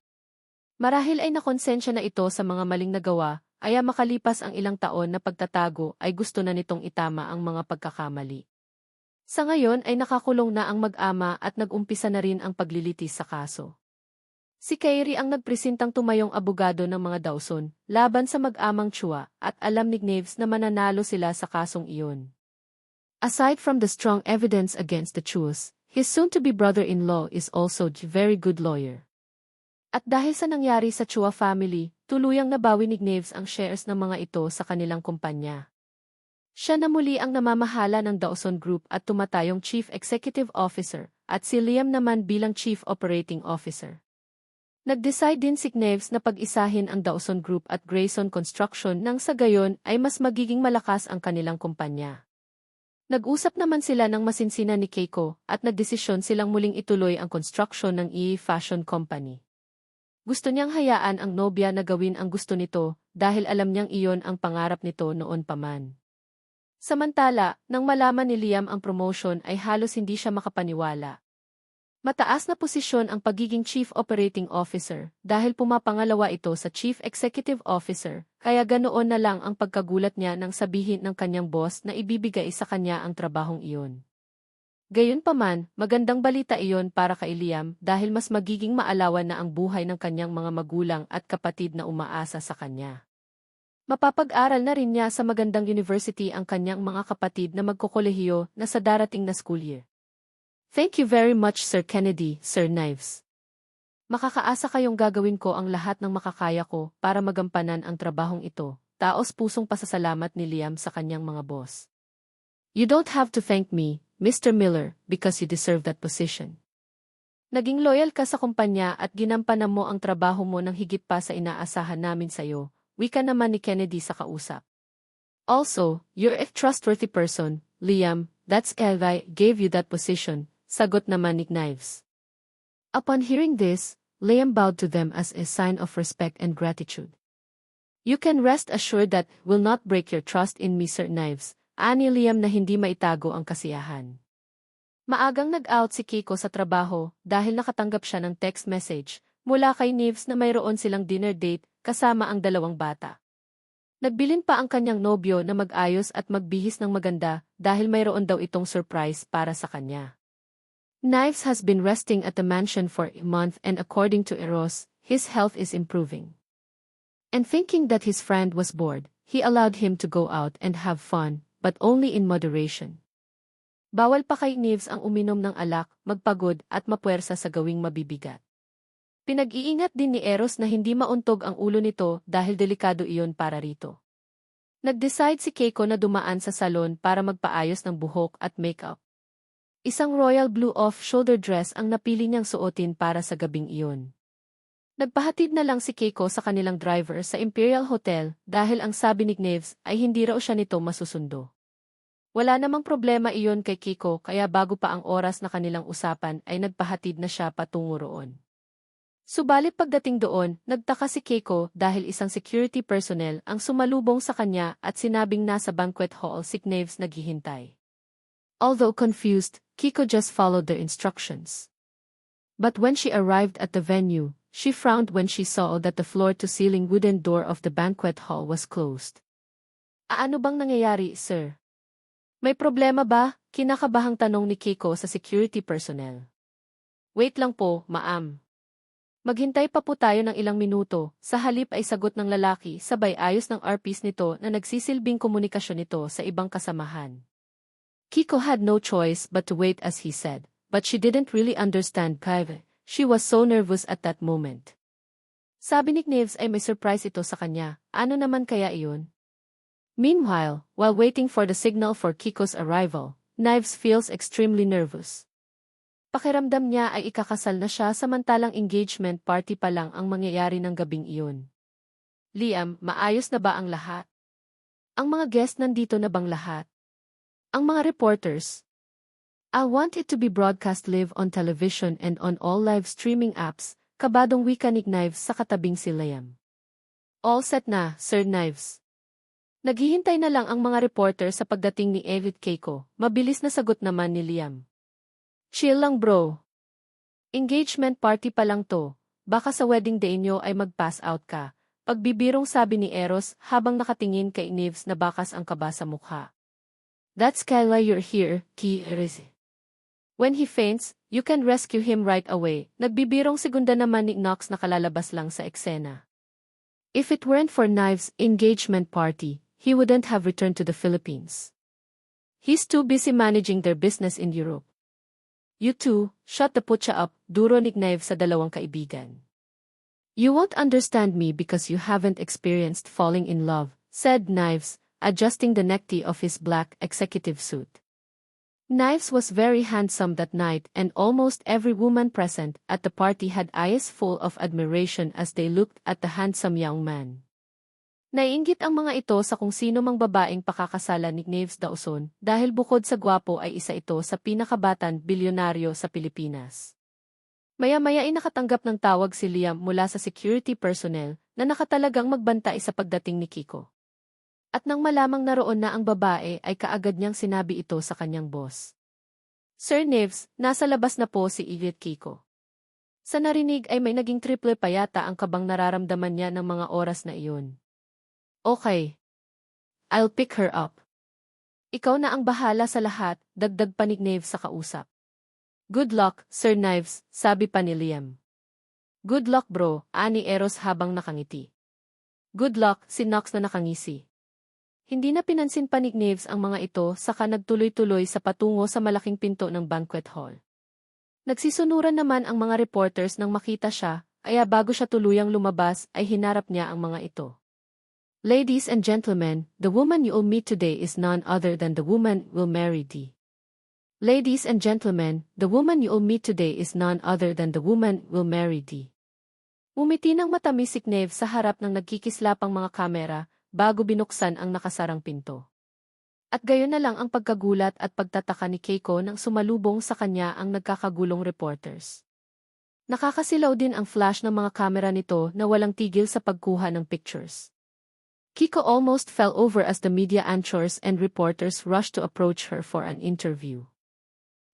Marahil ay nakonsensya na ito sa mga maling nagawa, kaya makalipas ang ilang taon na pagtatago ay gusto na nitong itama ang mga pagkakamali. Sa ngayon ay nakakulong na ang mag-ama at nag-umpisa na rin ang paglilitis sa kaso. Si Kyrie ang nagpresentang tumayong abogado ng mga Dawson laban sa mag-amang Chua at alam ni Knives na mananalo sila sa kasong iyon. Aside from the strong evidence against the Chuas, his soon-to-be brother-in-law is also a very good lawyer. At dahil sa nangyari sa Chua family, tuluyang nabawi ni Knives ang shares ng mga ito sa kanilang kumpanya. Siya na muli ang namamahala ng Dawson Group at tumatayong Chief Executive Officer, at si Liam naman bilang Chief Operating Officer. Nag-decide din si Knives na pag-isahin ang Dawson Group at Grayson Construction nang sa gayon ay mas magiging malakas ang kanilang kumpanya. Nag-usap naman sila ng masinsinan ni Keiko at nagdesisyon silang muling ituloy ang construction ng EA Fashion Company. Gusto niyang hayaan ang nobya na gawin ang gusto nito dahil alam niyang iyon ang pangarap nito noon pa man. Samantala, nang malaman ni Liam ang promotion ay halos hindi siya makapaniwala. Mataas na posisyon ang pagiging Chief Operating Officer dahil pumapangalawa ito sa Chief Executive Officer, kaya ganoon na lang ang pagkagulat niya nang sabihin ng kanyang boss na ibibigay sa kanya ang trabahong iyon. Gayunpaman, magandang balita iyon para kay Liam dahil mas magiging maalawan na ang buhay ng kanyang mga magulang at kapatid na umaasa sa kanya. Mapapag-aral na rin niya sa magandang university ang kanyang mga kapatid na magkokolehiyo na sa darating na school year. Thank you very much Sir Kennedy, Sir Knives. Makakaasa kayong gagawin ko ang lahat ng makakaya ko para magampanan ang trabahong ito. Taos pusong pasasalamat ni Liam sa kanyang mga boss. You don't have to thank me, Mr. Miller, because you deserve that position. Naging loyal ka sa kumpanya at ginampanan mo ang trabaho mo ng higit pa sa inaasahan namin sa'yo, wika naman ni Kennedy sa kausap. Also, you're a trustworthy person, Liam, that's why I gave you that position, sagot naman ni Knives. Upon hearing this, Liam bowed to them as a sign of respect and gratitude. You can rest assured that will not break your trust in me Sir Knives, ani Liam na hindi maitago ang kasiyahan. Maagang nag-out si Kiko sa trabaho dahil nakatanggap siya ng text message mula kay Knives na mayroon silang dinner date kasama ang 2 bata. Nagbilin pa ang kanyang nobyo na mag-ayos at magbihis ng maganda dahil mayroon daw itong surprise para sa kanya. Knives has been resting at the mansion for a month and according to Eros, his health is improving. And thinking that his friend was bored, he allowed him to go out and have fun, but only in moderation. Bawal pa kay Knives ang uminom ng alak, magpagod at mapuwersa sa gawing mabibigat. Pinag-iingat din ni Eros na hindi mauntog ang ulo nito dahil delikado iyon para rito. Nag-decide si Keiko na dumaan sa salon para magpaayos ng buhok at makeup. Isang royal blue off-shoulder dress ang napili niyang suotin para sa gabing iyon. Nagpahatid na lang si Keiko sa kanilang driver sa Imperial Hotel dahil ang sabi ni Knives ay hindi raw siya nito masusundo. Wala namang problema iyon kay Keiko kaya bago pa ang oras na kanilang usapan ay nagpahatid na siya patungo roon. Subalit pagdating doon, nagtaka si Keiko dahil isang security personnel ang sumalubong sa kanya at sinabing nasa banquet hall si Knives naghihintay. Although confused, Keiko just followed their instructions. But when she arrived at the venue, she frowned when she saw that the floor-to-ceiling wooden door of the banquet hall was closed. Ano bang nangyayari, sir? May problema ba? Kinakabahang tanong ni Keiko sa security personnel. Wait lang po, ma'am. Maghintay pa po tayo ng ilang minuto, sa halip ay sagot ng lalaki sabay ayos ng earpiece nito na nagsisilbing komunikasyon nito sa ibang kasamahan. Keiko had no choice but to wait as he said, but she didn't really understand Clive. She was so nervous at that moment. Sabi ni Knives ay may surprise ito sa kanya, ano naman kaya iyon? Meanwhile, while waiting for the signal for Keiko's arrival, Knives feels extremely nervous. Pakiramdam niya ay ikakasal na siya samantalang engagement party pa lang ang mangyayari ng gabing iyon. Liam, maayos na ba ang lahat? Ang mga guest nandito na bang lahat? Ang mga reporters? I want it to be broadcast live on television and on all live streaming apps, kabadong wika ni Knives sa katabing si Liam. All set na, Sir Knives. Naghihintay na lang ang mga reporter sa pagdating ni Evit Keiko, mabilis na sagot naman ni Liam. Chill lang bro. Engagement party pa lang to, baka sa wedding day nyo ay mag-pass out ka, pagbibirong sabi ni Eros habang nakatingin kay Knives na bakas ang kaba sa mukha. That's why you're here, Kiriz. When he faints, you can rescue him right away, nagbibirong segunda naman ni Knox na kalalabas lang sa eksena. If it weren't for Knives' engagement party, he wouldn't have returned to the Philippines. He's too busy managing their business in Europe. You two, shut the putya up, duro ni Knives sa dalawang kaibigan. You won't understand me because you haven't experienced falling in love, said Knives, adjusting the necktie of his black executive suit. Knives was very handsome that night and almost every woman present at the party had eyes full of admiration as they looked at the handsome young man. Naiinggit ang mga ito sa kung sino mang babaeng pakakasalan ni Knives Dawson dahil bukod sa gwapo ay isa ito sa pinakabatan bilyonaryo sa Pilipinas. Maya-maya ay nakatanggap ng tawag si Liam mula sa security personnel na nakatalagang magbantay sa pagdating ni Keiko. At nang malamang naroon na ang babae ay kaagad niyang sinabi ito sa kanyang boss. Sir Knives, nasa labas na po si Evit Keiko. Sa narinig ay may naging triple pa yata ang kabang nararamdaman niya ng mga oras na iyon. Okay. I'll pick her up. Ikaw na ang bahala sa lahat, dagdag pa ni Knives sa kausap. Good luck, Sir Knives, sabi pa ni Liam. Good luck bro, ani Eros habang nakangiti. Good luck, si Knox na nakangisi. Hindi na pinansin pa ni Knives ang mga ito saka nagtuloy-tuloy sa patungo sa malaking pinto ng banquet hall. Nagsisunuran naman ang mga reporters nang makita siya, kaya bago siya tuluyang lumabas ay hinarap niya ang mga ito. Ladies and gentlemen, the woman you'll meet today is none other than the woman will marry thee. Ladies and gentlemen, the woman you'll meet today is none other than the woman will marry thee. Umiti ng matamis si Knives sa harap ng nagkikislapang mga kamera bago binuksan ang nakasarang pinto. At gayon na lang ang pagkagulat at pagtataka ni Keiko nang sumalubong sa kanya ang nagkakagulong reporters. Nakakasilaw din ang flash ng mga kamera nito na walang tigil sa pagkuha ng pictures. Keiko almost fell over as the media anchors and reporters rushed to approach her for an interview.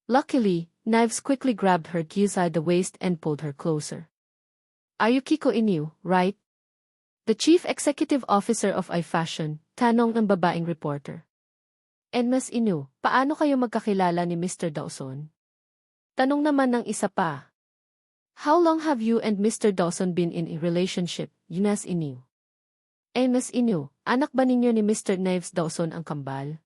Luckily, Knives quickly grabbed her inside the waist and pulled her closer. Are you Keiko Inoue, right? The Chief Executive Officer of iFashion, tanong ng babaeng reporter. And Ms. Inu, paano kayo magkakilala ni Mr. Dawson? Tanong naman ng isa pa. How long have you and Mr. Dawson been in a relationship, Ms. Inu? Ms. Inu, anak ba ninyo ni Mr. Knives Dawson ang kambal?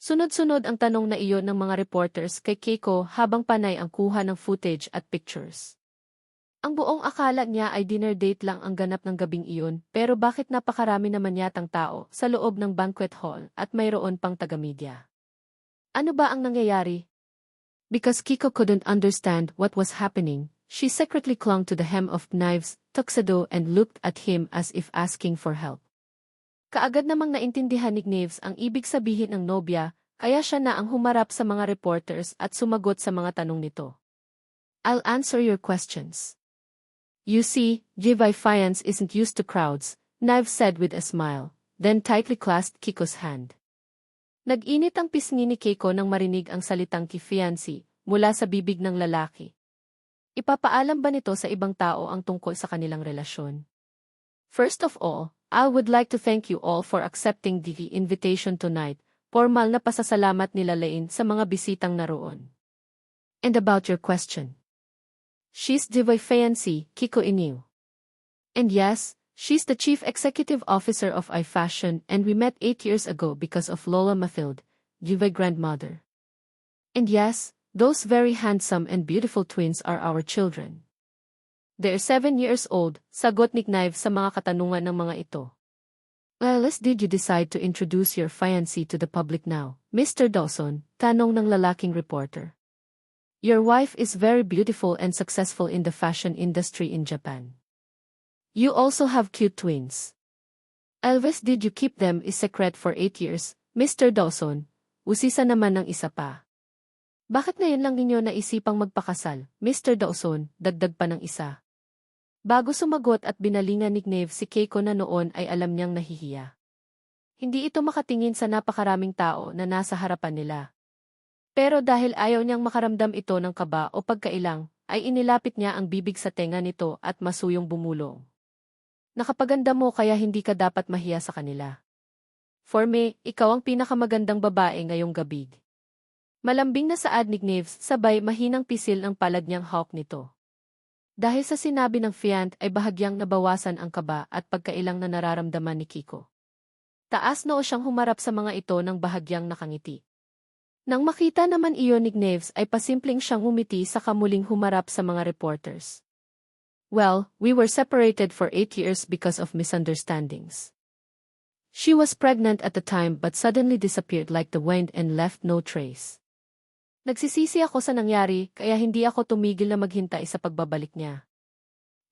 Sunod-sunod ang tanong na iyon ng mga reporters kay Keiko habang panay ang kuha ng footage at pictures. Ang buong akala niya ay dinner date lang ang ganap ng gabing iyon, pero bakit napakarami naman yatang tao sa loob ng banquet hall at mayroon pang taga-media? Ano ba ang nangyayari? Because Keiko couldn't understand what was happening, she secretly clung to the hem of Knives' tuxedo and looked at him as if asking for help. Kaagad namang naintindihan ni Knives ang ibig sabihin ng nobya, kaya siya na ang humarap sa mga reporters at sumagot sa mga tanong nito. I'll answer your questions. You see, Jivai Fiance isn't used to crowds, Knives said with a smile, then tightly clasped Keiko's hand. Nag-init ang pisngi ni Keiko nang marinig ang salitang ki-fiancé mula sa bibig ng lalaki. Ipapaalam ba nito sa ibang tao ang tungkol sa kanilang relasyon? First of all, I would like to thank you all for accepting the invitation tonight. Formal na pasasalamat nila Lain sa mga bisitang naroon. And about your question. She's Jivai Fiancé, Keiko Inu. And yes, she's the Chief Executive Officer of iFashion and we met 8 years ago because of Lola Mathilde, Jivai grandmother. And yes, those very handsome and beautiful twins are our children. They're 7 years old, sagot ni Knives sa mga katanungan ng mga ito. Well, did you decide to introduce your fiancé to the public now, Mr. Dawson? Tanong ng lalaking reporter. Your wife is very beautiful and successful in the fashion industry in Japan. You also have cute twins. Elvis, did you keep them a secret for 8 years, Mr. Dawson? Usisa naman ng isa pa. Bakit ngayon lang ninyo naisipang magpakasal, Mr. Dawson? Dagdag pa ng isa. Bago sumagot at binalingan ni Knives si Keiko na noon ay alam niyang nahihiya. Hindi ito makatingin sa napakaraming tao na nasa harapan nila. Pero dahil ayaw niyang makaramdam ito ng kaba o pagkailang, ay inilapit niya ang bibig sa tenga nito at masuyong bumulong. Nakapaganda mo kaya hindi ka dapat mahiya sa kanila. For me, ikaw ang pinakamagandang babae ngayong gabi. Malambing na saad ni Knives sabay mahinang pisil ng palad niyang hawk nito. Dahil sa sinabi ng fiant ay bahagyang nabawasan ang kaba at pagkailang na nararamdaman ni Keiko. Taas noo siyang humarap sa mga ito ng bahagyang nakangiti. Nang makita naman iyon ni Knives ay pasimpleng siyang umiti sa kamuling humarap sa mga reporters. Well, we were separated for 8 years because of misunderstandings. She was pregnant at the time but suddenly disappeared like the wind and left no trace. Nagsisisi ako sa nangyari kaya hindi ako tumigil na maghintay sa pagbabalik niya.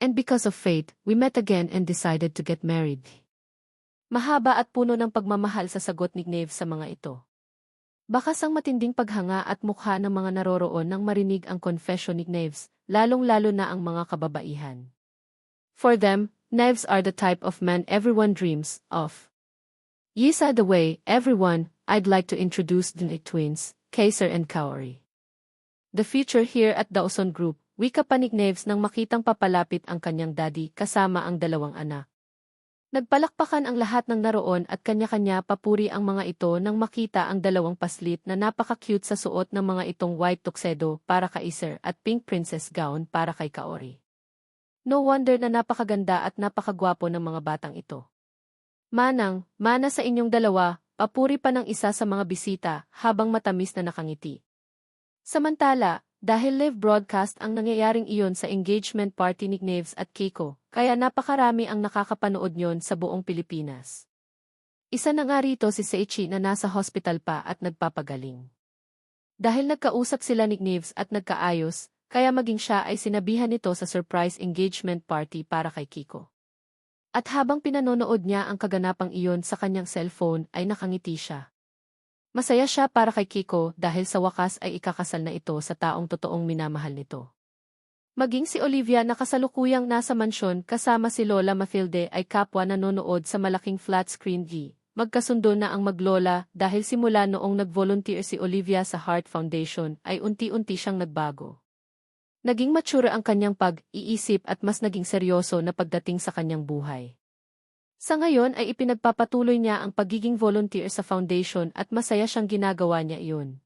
And because of fate, we met again and decided to get married. Mahaba at puno ng pagmamahal sa sagot ni Knives sa mga ito. Bakas ang matinding paghanga at mukha ng mga naroroon nang marinig ang confession ni Knives, lalong-lalo na ang mga kababaihan. For them, Knives are the type of man everyone dreams of. Yes, the way, everyone, I'd like to introduce the twins, Kaiser and Kaori. The future here at Dawson Group, wika pa ni Knives nang makitang papalapit ang kanyang daddy kasama ang dalawang anak. Nagpalakpakan ang lahat ng naroon at kanya-kanya papuri ang mga ito nang makita ang dalawang paslit na napaka-cute sa suot ng mga itong white tuxedo para kay Kaiser at pink princess gown para kay Kaori. No wonder na napakaganda at napakagwapo ng mga batang ito. Manang, mana sa inyong dalawa, papuri pa ng isa sa mga bisita habang matamis na nakangiti. Samantala, dahil live broadcast ang nangyayaring iyon sa engagement party ni Knives at Keiko, kaya napakarami ang nakakapanood nyon sa buong Pilipinas. Isa na nga rito si Seichi na nasa hospital pa at nagpapagaling. Dahil nagkausap sila ni Knives at nagkaayos, kaya maging siya ay sinabihan nito sa surprise engagement party para kay Keiko. At habang pinanonood niya ang kaganapang iyon sa kanyang cellphone ay nakangiti siya. Masaya siya para kay Keiko dahil sa wakas ay ikakasal na ito sa taong totoong minamahal nito. Maging si Olivia na kasalukuyang nasa mansyon kasama si Lola Mathilde ay kapwa nanonood sa malaking flat screen G. Magkasundo na ang maglola dahil simula noong nag-volunteer si Olivia sa Heart Foundation ay unti-unti siyang nagbago. Naging mature ang kanyang pag-iisip at mas naging seryoso na pagdating sa kanyang buhay. Sa ngayon ay ipinagpapatuloy niya ang pagiging volunteer sa foundation at masaya siyang ginagawa niya iyon.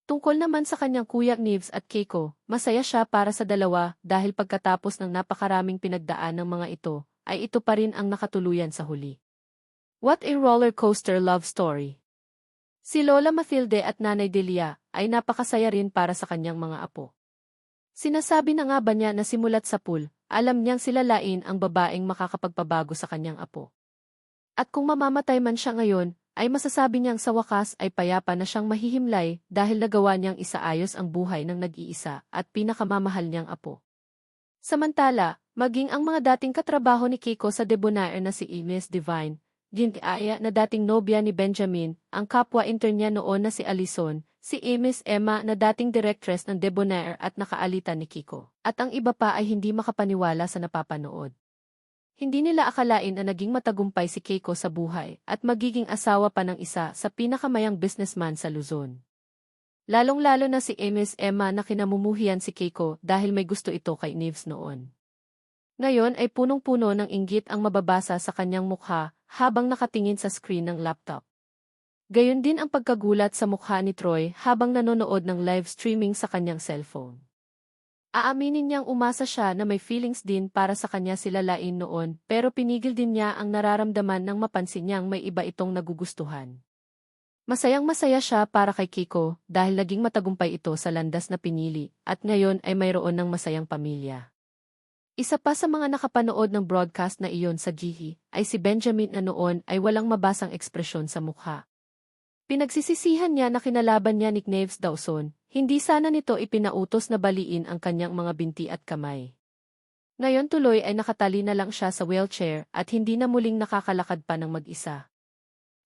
Tungkol naman sa kanyang kuya Nives at Keiko, masaya siya para sa dalawa dahil pagkatapos ng napakaraming pinagdaan ng mga ito, ay ito pa rin ang nakatuluyan sa huli. What a roller coaster love story! Si Lola Mathilde at Nanay Delia ay napakasaya rin para sa kanyang mga apo. Sinasabi na nga ba niya na simulat sa pool, alam niyang silalain ang babaeng makakapagpabago sa kanyang apo. At kung mamamatay man siya ngayon, ay masasabi niyang sa wakas ay payapa na siyang mahihimlay dahil nagawa niyang isaayos ang buhay ng nag-iisa at pinakamamahal niyang apo. Samantala, maging ang mga dating katrabaho ni Keiko sa Debonair na si Ines Divine, Gintiaya na dating nobya ni Benjamin, ang kapwa-intern niya noon na si Alison, si Miss Emma na dating directress ng Debonair at nakaalitan ni Kiko, at ang iba pa ay hindi makapaniwala sa napapanood. Hindi nila akalain na naging matagumpay si Keiko sa buhay at magiging asawa pa ng isa sa pinakamayang businessman sa Luzon. Lalong-lalo na si Miss Emma na kinamumuhian si Keiko dahil may gusto ito kay Nives noon. Ngayon ay punong-puno ng inggit ang mababasa sa kanyang mukha habang nakatingin sa screen ng laptop. Gayon din ang pagkagulat sa mukha ni Troy habang nanonood ng live streaming sa kanyang cellphone. Aaminin niyang umasa siya na may feelings din para sa kanya sila Lain noon pero pinigil din niya ang nararamdaman nang mapansin niyang may iba itong nagugustuhan. Masayang-masaya siya para kay Kiko dahil naging matagumpay ito sa landas na pinili at ngayon ay mayroon ng masayang pamilya. Isa pa sa mga nakapanood ng broadcast na iyon sa GIHI ay si Benjamin na noon ay walang mabasang ekspresyon sa mukha. Pinagsisisihan niya na kinalaban niya ni Nives Dawson, hindi sana nito ipinautos na baliin ang kanyang mga binti at kamay. Ngayon tuloy ay nakatali na lang siya sa wheelchair at hindi na muling nakakalakad pa ng mag-isa.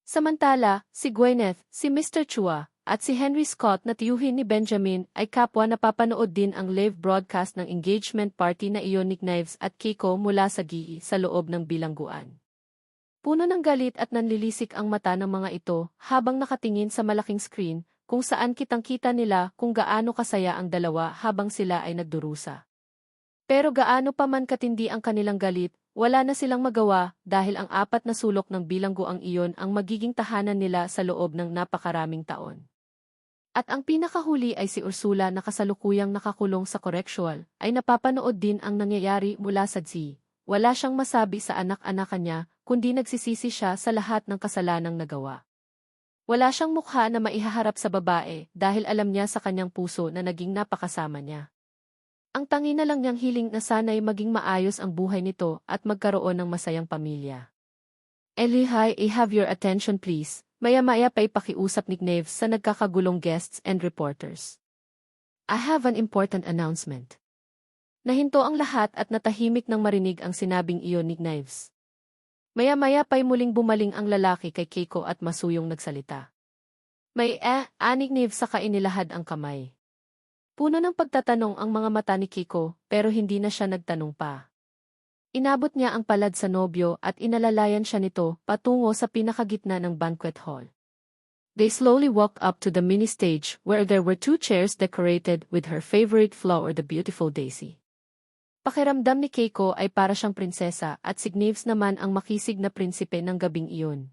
Samantala, si Gwyneth, si Mr. Chua, at si Henry Scott na tiyuhin ni Benjamin ay kapwa napapanood din ang live broadcast ng engagement party na iyon ni Nives at Kiko mula sa GIHI sa loob ng bilangguan. Puno ng galit at nanlilisik ang mata ng mga ito habang nakatingin sa malaking screen kung saan kitang-kita nila kung gaano kasaya ang dalawa habang sila ay nagdurusa. Pero gaano pa man katindi ang kanilang galit, wala na silang magawa dahil ang apat na sulok ng bilangguang iyon ang magiging tahanan nila sa loob ng napakaraming taon. At ang pinakahuli ay si Ursula na kasalukuyang nakakulong sa correctional ay napapanood din ang nangyayari mula sa Z. Wala siyang masabi sa anak-anak niya, kundi nagsisisi siya sa lahat ng kasalanang nagawa. Wala siyang mukha na maihaharap sa babae dahil alam niya sa kanyang puso na naging napakasama niya. Ang tangi na lang niyang hiling na sana'y maging maayos ang buhay nito at magkaroon ng masayang pamilya. Eli, hi, I have your attention please. Maya-maya pa ipakiusap ni Nives sa nagkakagulong guests and reporters. I have an important announcement. Nahinto ang lahat at natahimik nang marinig ang sinabing iyon ni Nives. Maya-maya pa'y muling bumaling ang lalaki kay Keiko at masuyong nagsalita. May anik Nives saka inilahad ang kamay. Puno ng pagtatanong ang mga mata ni Keiko pero hindi na siya nagtanong pa. Inabot niya ang palad sa nobyo at inalalayan siya nito patungo sa pinakagitna ng banquet hall. They slowly walked up to the mini stage where there were 2 chairs decorated with her favorite flower, the beautiful daisy. Pakiramdam ni Keiko ay para siyang prinsesa at si Nives naman ang makisig na prinsipe ng gabing iyon.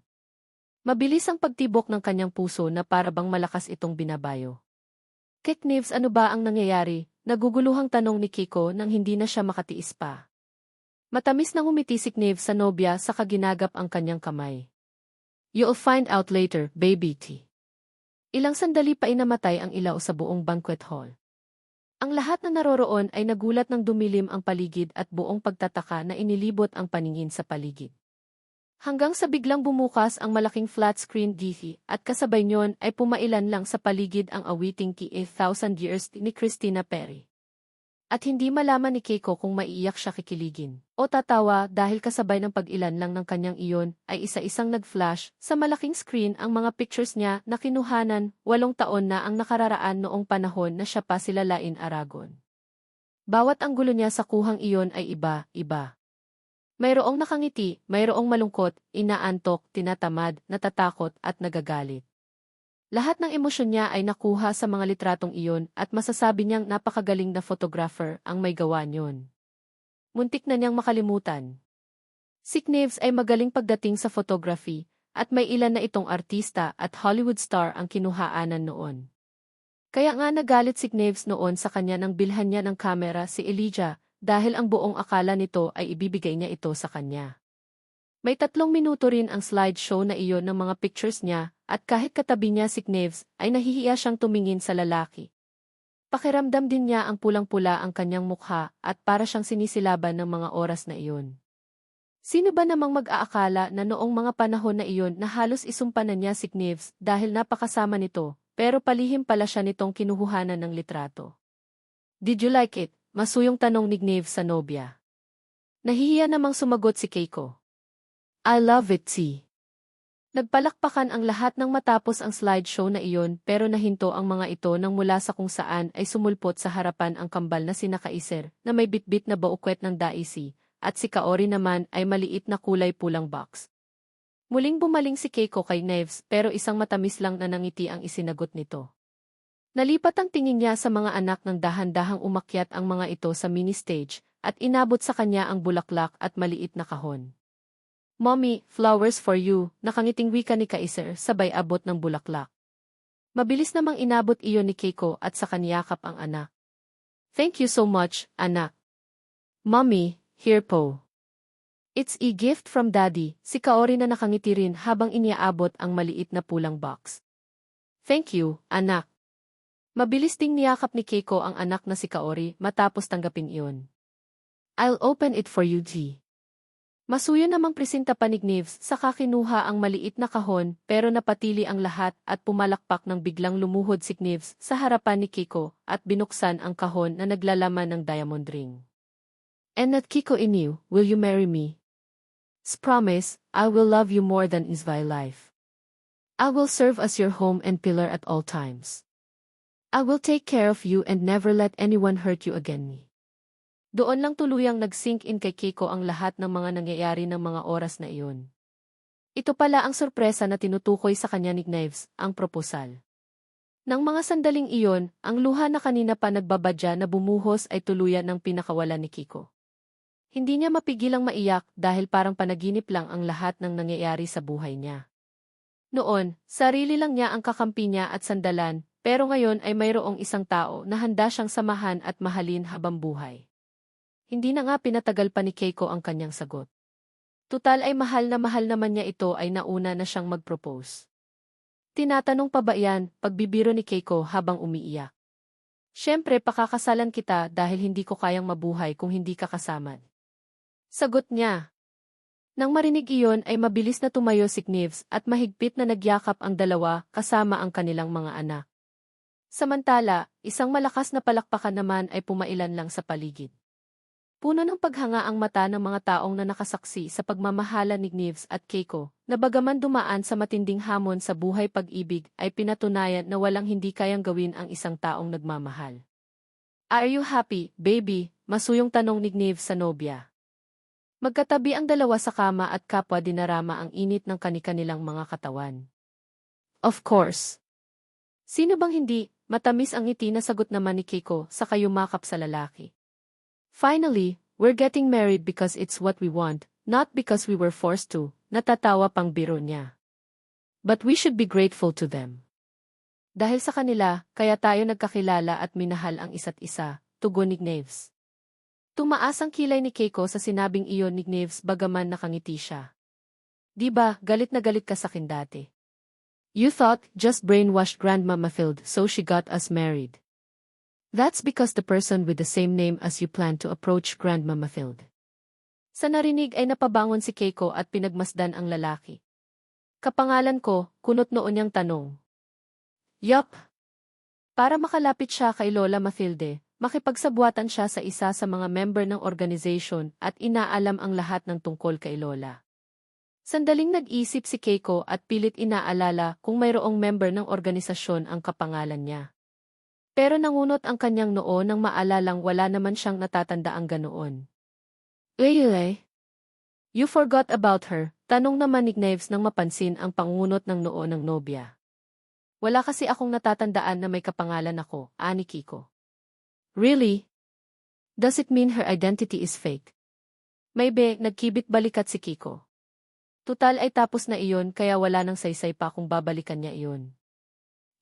Mabilis ang pagtibok ng kanyang puso na para bang malakas itong binabayo. Kay Nives, ano ba ang nangyayari? Naguguluhang tanong ni Keiko nang hindi na siya makatiis pa. Matamis nang umiti si Nives sa nobya sa kaginagap ang kanyang kamay. You'll find out later, baby T. Ilang sandali pa inamatay ang ilaw sa buong banquet hall. Ang lahat na naroroon ay nagulat nang dumilim ang paligid at buong pagtataka na inilibot ang paningin sa paligid. Hanggang sa biglang bumukas ang malaking flat screen TV at kasabay niyon ay pumailan lang sa paligid ang awiting Ki A Thousand Years ni Christina Perri. At hindi malaman ni Keiko kung maiiyak siya kikiligin o tatawa dahil kasabay ng pag-ilan lang ng kanyang iyon ay isa-isang nag-flash sa malaking screen ang mga pictures niya na kinuhanan 8 taon na ang nakararaan noong panahon na siya pa sila Lain Aragon. Bawat anggulo niya sa kuhang iyon ay iba-iba. Mayroong nakangiti, mayroong malungkot, inaantok, tinatamad, natatakot at nagagalit. Lahat ng emosyon niya ay nakuha sa mga litratong iyon at masasabi niyang napakagaling na photographer ang may gawa niyon. Muntik na niyang makalimutan. Si Knives ay magaling pagdating sa photography, at may ilan na itong artista at Hollywood star ang kinuhaanan noon. Kaya nga nagalit si Knives noon sa kanya nang bilhan niya ng kamera si Elijah dahil ang buong akala nito ay ibibigay niya ito sa kanya. May 3 minuto rin ang slideshow na iyon ng mga pictures niya at kahit katabi niya si Knives ay nahihiya siyang tumingin sa lalaki. Pakiramdam din niya ang pulang-pula ang kanyang mukha at para siyang sinisilaban ng mga oras na iyon. Sino ba namang mag-aakala na noong mga panahon na iyon na halos isumpanan niya si Knives dahil napakasama nito, pero palihim pala siya nitong kinuhuhanan ng litrato. Did you like it? Masuyong tanong ni Knives sa nobya. Nahihiya namang sumagot si Keiko. I love it, see. Nagpalakpakan ang lahat ng matapos ang slideshow na iyon pero nahinto ang mga ito nang mula sa kung saan ay sumulpot sa harapan ang kambal na sina Kaiser na may bitbit na baukwet ng daisy at si Kaori naman ay maliit na kulay pulang box. Muling bumaling si Keiko kay Knives pero isang matamis lang na nangiti ang isinagot nito. Nalipat ang tingin niya sa mga anak ng dahan-dahang umakyat ang mga ito sa mini stage at inabot sa kanya ang bulaklak at maliit na kahon. Mommy, flowers for you, nakangiting wika ni Kaiser sabay abot ng bulaklak. Mabilis namang inabot iyon ni Keiko at sa kaniyakap ang anak. Thank you so much, anak. Mommy, here po. It's a gift from Daddy, si Kaori na nakangiti rin habang iniaabot ang maliit na pulang box. Thank you, anak. Mabilis ding niyakap ni Keiko ang anak na si Kaori matapos tanggapin iyon. I'll open it for you, G. Masuyo namang presenta pa ni Knives saka kinuha ang maliit na kahon pero napatili ang lahat at pumalakpak nang biglang lumuhod si Knives sa harapan ni Keiko at binuksan ang kahon na naglalaman ng diamond ring. And not Keiko in you, will you marry me? Promise, I will love you more than is my life. I will serve as your home and pillar at all times. I will take care of you and never let anyone hurt you again. Doon lang tuluyang nag-sink in kay Keiko ang lahat ng mga nangyayari ng mga oras na iyon. Ito pala ang sorpresa na tinutukoy sa kanya ni Knives, ang proposal. Nang mga sandaling iyon, ang luha na kanina pa nagbabadya na bumuhos ay tuluyan ng pinakawalan ni Keiko. Hindi niya mapigilang maiyak dahil parang panaginip lang ang lahat ng nangyayari sa buhay niya. Noon, sarili lang niya ang kakampi niya at sandalan, pero ngayon ay mayroong isang tao na handa siyang samahan at mahalin habang buhay. Hindi na nga pinatagal pa ni Keiko ang kanyang sagot. Tutal ay mahal naman niya ito ay nauna na siyang mag-propose. Tinatanong pa ba yan, pagbibiro ni Keiko habang umiiyak. Siyempre pakakasalan kita dahil hindi ko kayang mabuhay kung hindi ka kasama. Sagot niya. Nang marinig iyon ay mabilis na tumayo si Knives at mahigpit na nagyakap ang dalawa kasama ang kanilang mga anak. Samantala, isang malakas na palakpakan naman ay pumailan lang sa paligid. Puno ng paghanga ang mata ng mga taong na nakasaksi sa pagmamahala ni Knives at Keiko, na bagaman dumaan sa matinding hamon sa buhay pag-ibig ay pinatunayan na walang hindi kayang gawin ang isang taong nagmamahal. Are you happy, baby? Masuyong tanong ni Knives sa nobya. Magkatabi ang dalawa sa kama at kapwa dinarama ang init ng kani-kanilang mga katawan. Of course. Sino bang hindi? Matamis ang ngiti na sagot naman ni Keiko sa kayumakap sa lalaki. Finally, we're getting married because it's what we want, not because we were forced to, natatawa pang biro niya. But we should be grateful to them. Dahil sa kanila, kaya tayo nagkakilala at minahal ang isa't isa, tugon ni Knives. Tumaas ang kilay ni Keiko sa sinabing iyon ni Knives bagaman nakangiti siya. Diba, galit na galit ka sa akin dati. You thought, just brainwashed Grandma Mathilde so she got us married. That's because the person with the same name as you plan to approach Grandma Mathilde. Sa narinig ay napabangon si Keiko at pinagmasdan ang lalaki. Kapangalan ko, kunot noon niyang tanong. Yup. Para makalapit siya kay Lola Mathilde, makipagsabuatan siya sa isa sa mga member ng organization at inaalam ang lahat ng tungkol kay Lola. Sandaling nag-isip si Keiko at pilit inaalala kung mayroong member ng organisasyon ang kapangalan niya. Pero nangunot ang kanyang noo nang maalalang wala naman siyang natatandaang ganoon. Really? You forgot about her, tanong naman ni Knives nang mapansin ang pangunot ng noo ng nobya. Wala kasi akong natatandaan na may kapangalan ako, ani Kiko. Really? Does it mean her identity is fake? Maybe, nagkibit-balikat si Kiko. Tutal ay tapos na iyon kaya wala nang saysay pa kung babalikan niya iyon.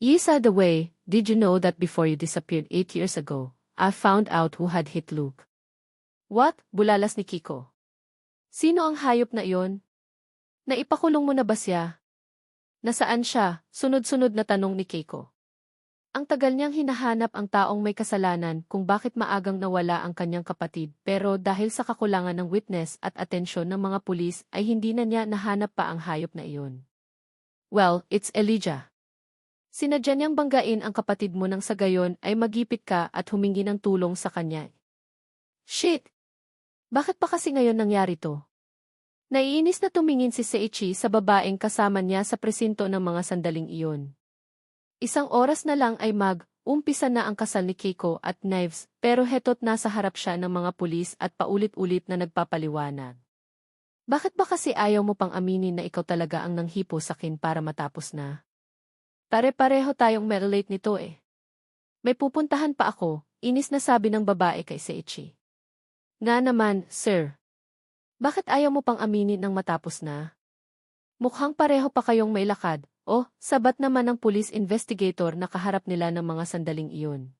Yisa the way, did you know that before you disappeared 8 years ago, I found out who had hit Luke? What? Bulalas ni Kiko. Sino ang hayop na iyon? Naipakulong mo na ba siya? Nasaan siya? Sunod-sunod na tanong ni Keiko. Ang tagal niyang hinahanap ang taong may kasalanan kung bakit maagang nawala ang kanyang kapatid pero dahil sa kakulangan ng witness at atensyon ng mga pulis ay hindi na niya nahanap pa ang hayop na iyon. Well, it's Elijah. Sinadya niyang banggain ang kapatid mo nang sa gayon ay magipit ka at humingi ng tulong sa kanya. Shit! Bakit pa kasi ngayon nangyari to? Naiinis na tumingin si Seiichi sa babaeng kasama niya sa presinto ng mga sandaling iyon. Isang oras na lang ay umpisa na ang kasal ni Keiko at Knives pero heto't nasa harap siya ng mga pulis at paulit-ulit na nagpapaliwanag. Bakit ba kasi ayaw mo pang aminin na ikaw talaga ang nanghipo sa akin para matapos na? Pare-pareho tayong relate nito eh. May pupuntahan pa ako, inis na sabi ng babae kay Seiichi. Nga naman, sir. Bakit ayaw mo pang aminin nang matapos na? Mukhang pareho pa kayong may lakad. Sabat naman ng police investigator na kaharap nila ng mga sandaling iyon.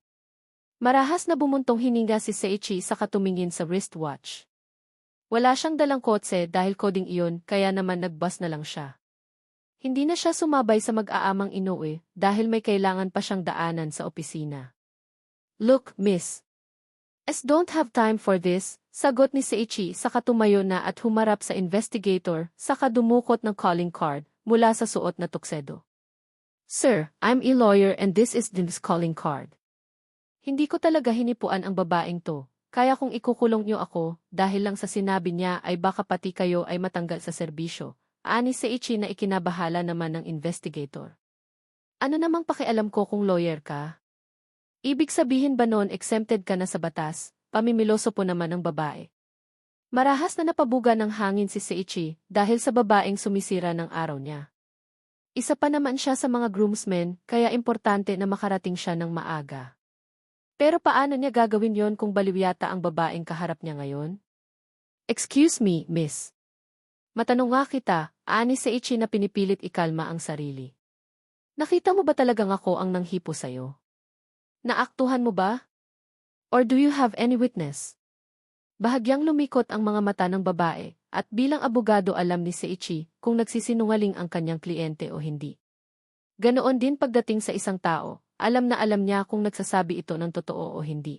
Marahas na bumuntong hininga si Seiichi sa katumingin sa wristwatch. Wala siyang dalang kotse dahil coding iyon kaya naman nagbus na lang siya. Hindi na siya sumabay sa mag-aamang Inoue dahil may kailangan pa siyang daanan sa opisina. Look, miss. I don't have time for this, sagot ni Seiichi sa katumayo na at humarap sa investigator sa kadumukot ng calling card mula sa suot na tuksedo. Sir, I'm a lawyer and this is this calling card. Hindi ko talaga hinipuan ang babaeng to, kaya kung ikukulong niyo ako, dahil lang sa sinabi niya ay baka pati kayo ay matanggal sa serbisyo, ani Seiichi na ikinabahala naman ng investigator. Ano namang pakialam ko kung lawyer ka? Ibig sabihin ba noon exempted ka na sa batas, pamimiloso po naman ng babae. Marahas na napabuga ng hangin si Seiichi dahil sa babaeng sumisira ng araw niya. Isa pa naman siya sa mga groomsmen kaya importante na makarating siya ng maaga. Pero paano niya gagawin yon kung baliw yata ang babaeng kaharap niya ngayon? Excuse me, miss. Matanong nga kita, ani Seiichi na pinipilit ikalma ang sarili. Nakita mo ba talagang ako ang nanghipo sa'yo? Naaktuhan mo ba? Or do you have any witness? Bahagyang lumikot ang mga mata ng babae, at bilang abogado alam ni Seiichi kung nagsisinungaling ang kanyang kliyente o hindi. Ganoon din pagdating sa isang tao, alam na alam niya kung nagsasabi ito ng totoo o hindi.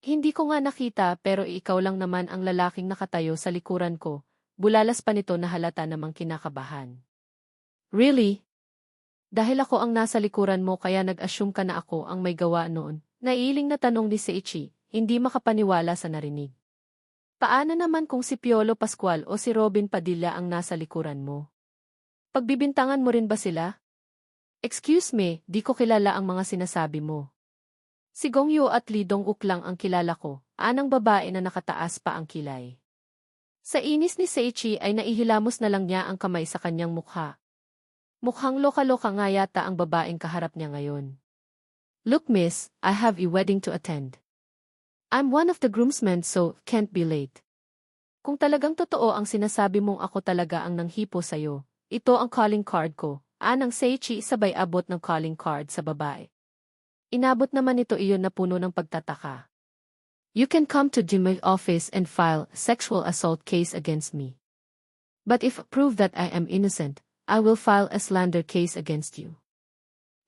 Hindi ko nga nakita pero ikaw lang naman ang lalaking nakatayo sa likuran ko, bulalas pa nito na halata namang kinakabahan. Really? Dahil ako ang nasa likuran mo kaya nag-assume ka na ako ang may gawa noon, naiiling na tanong ni Seiichi, hindi makapaniwala sa narinig. Paano naman kung si Piolo Pascual o si Robin Padilla ang nasa likuran mo? Pagbibintangan mo rin ba sila? Excuse me, di ko kilala ang mga sinasabi mo. Si Gongyo at Lee Dong-uk lang ang kilala ko, anang babae na nakataas pa ang kilay. Sa inis ni Seiichi ay naihilamos na lang niya ang kamay sa kanyang mukha. Mukhang loka-loka nga yata ang babaeng kaharap niya ngayon. Look miss, I have a wedding to attend. I'm one of the groomsmen so can't be late. Kung talagang totoo ang sinasabi mong ako talaga ang nanghipo sa'yo, ito ang calling card ko, anang Seiichi sabay abot ng calling card sa babae. Inabot naman ito iyon na puno ng pagtataka. You can come to my office and file a sexual assault case against me. But if prove that I am innocent, I will file a slander case against you.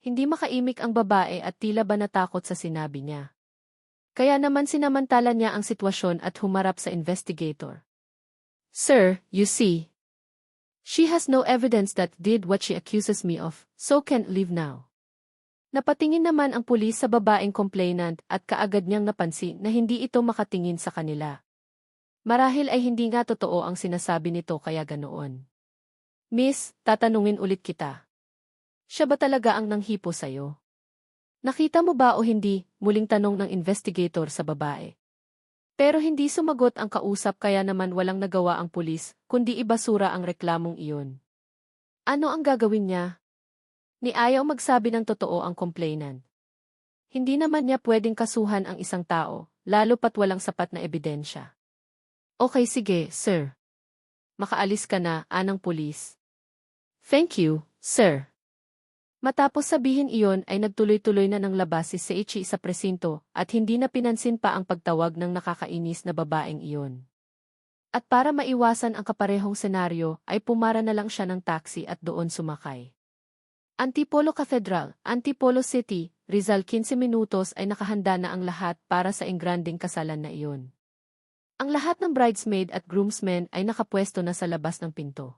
Hindi makaimik ang babae at tila ba natakot sa sinabi niya. Kaya naman sinamantala niya ang sitwasyon at humarap sa investigator. Sir, you see, she has no evidence that did what she accuses me of, so can't leave now. Napatingin naman ang pulis sa babaeng complainant at kaagad niyang napansin na hindi ito makatingin sa kanila. Marahil ay hindi nga totoo ang sinasabi nito kaya ganoon. Miss, tatanungin ulit kita. Siya ba talaga ang nanghipo sa'yo? Nakita mo ba o hindi, muling tanong ng investigator sa babae. Pero hindi sumagot ang kausap kaya naman walang nagawa ang pulis, kundi ibasura ang reklamong iyon. Ano ang gagawin niya? Ni ayaw magsabi ng totoo ang complainant. Hindi naman niya pwedeng kasuhan ang isang tao, lalo pat walang sapat na ebidensya. Okay, sige, sir. Makaalis ka na, anang pulis. Thank you, sir. Matapos sabihin iyon ay nagtuloy-tuloy na ng labas si Seiichi sa presinto at hindi na pinansin pa ang pagtawag ng nakakainis na babaeng iyon. At para maiwasan ang kaparehong senaryo ay pumara na lang siya ng taxi at doon sumakay. Antipolo Cathedral, Antipolo City, Rizal 15 minutos ay nakahanda na ang lahat para sa engranding kasalan na iyon. Ang lahat ng bridesmaid at groomsmen ay nakapwesto na sa labas ng pinto.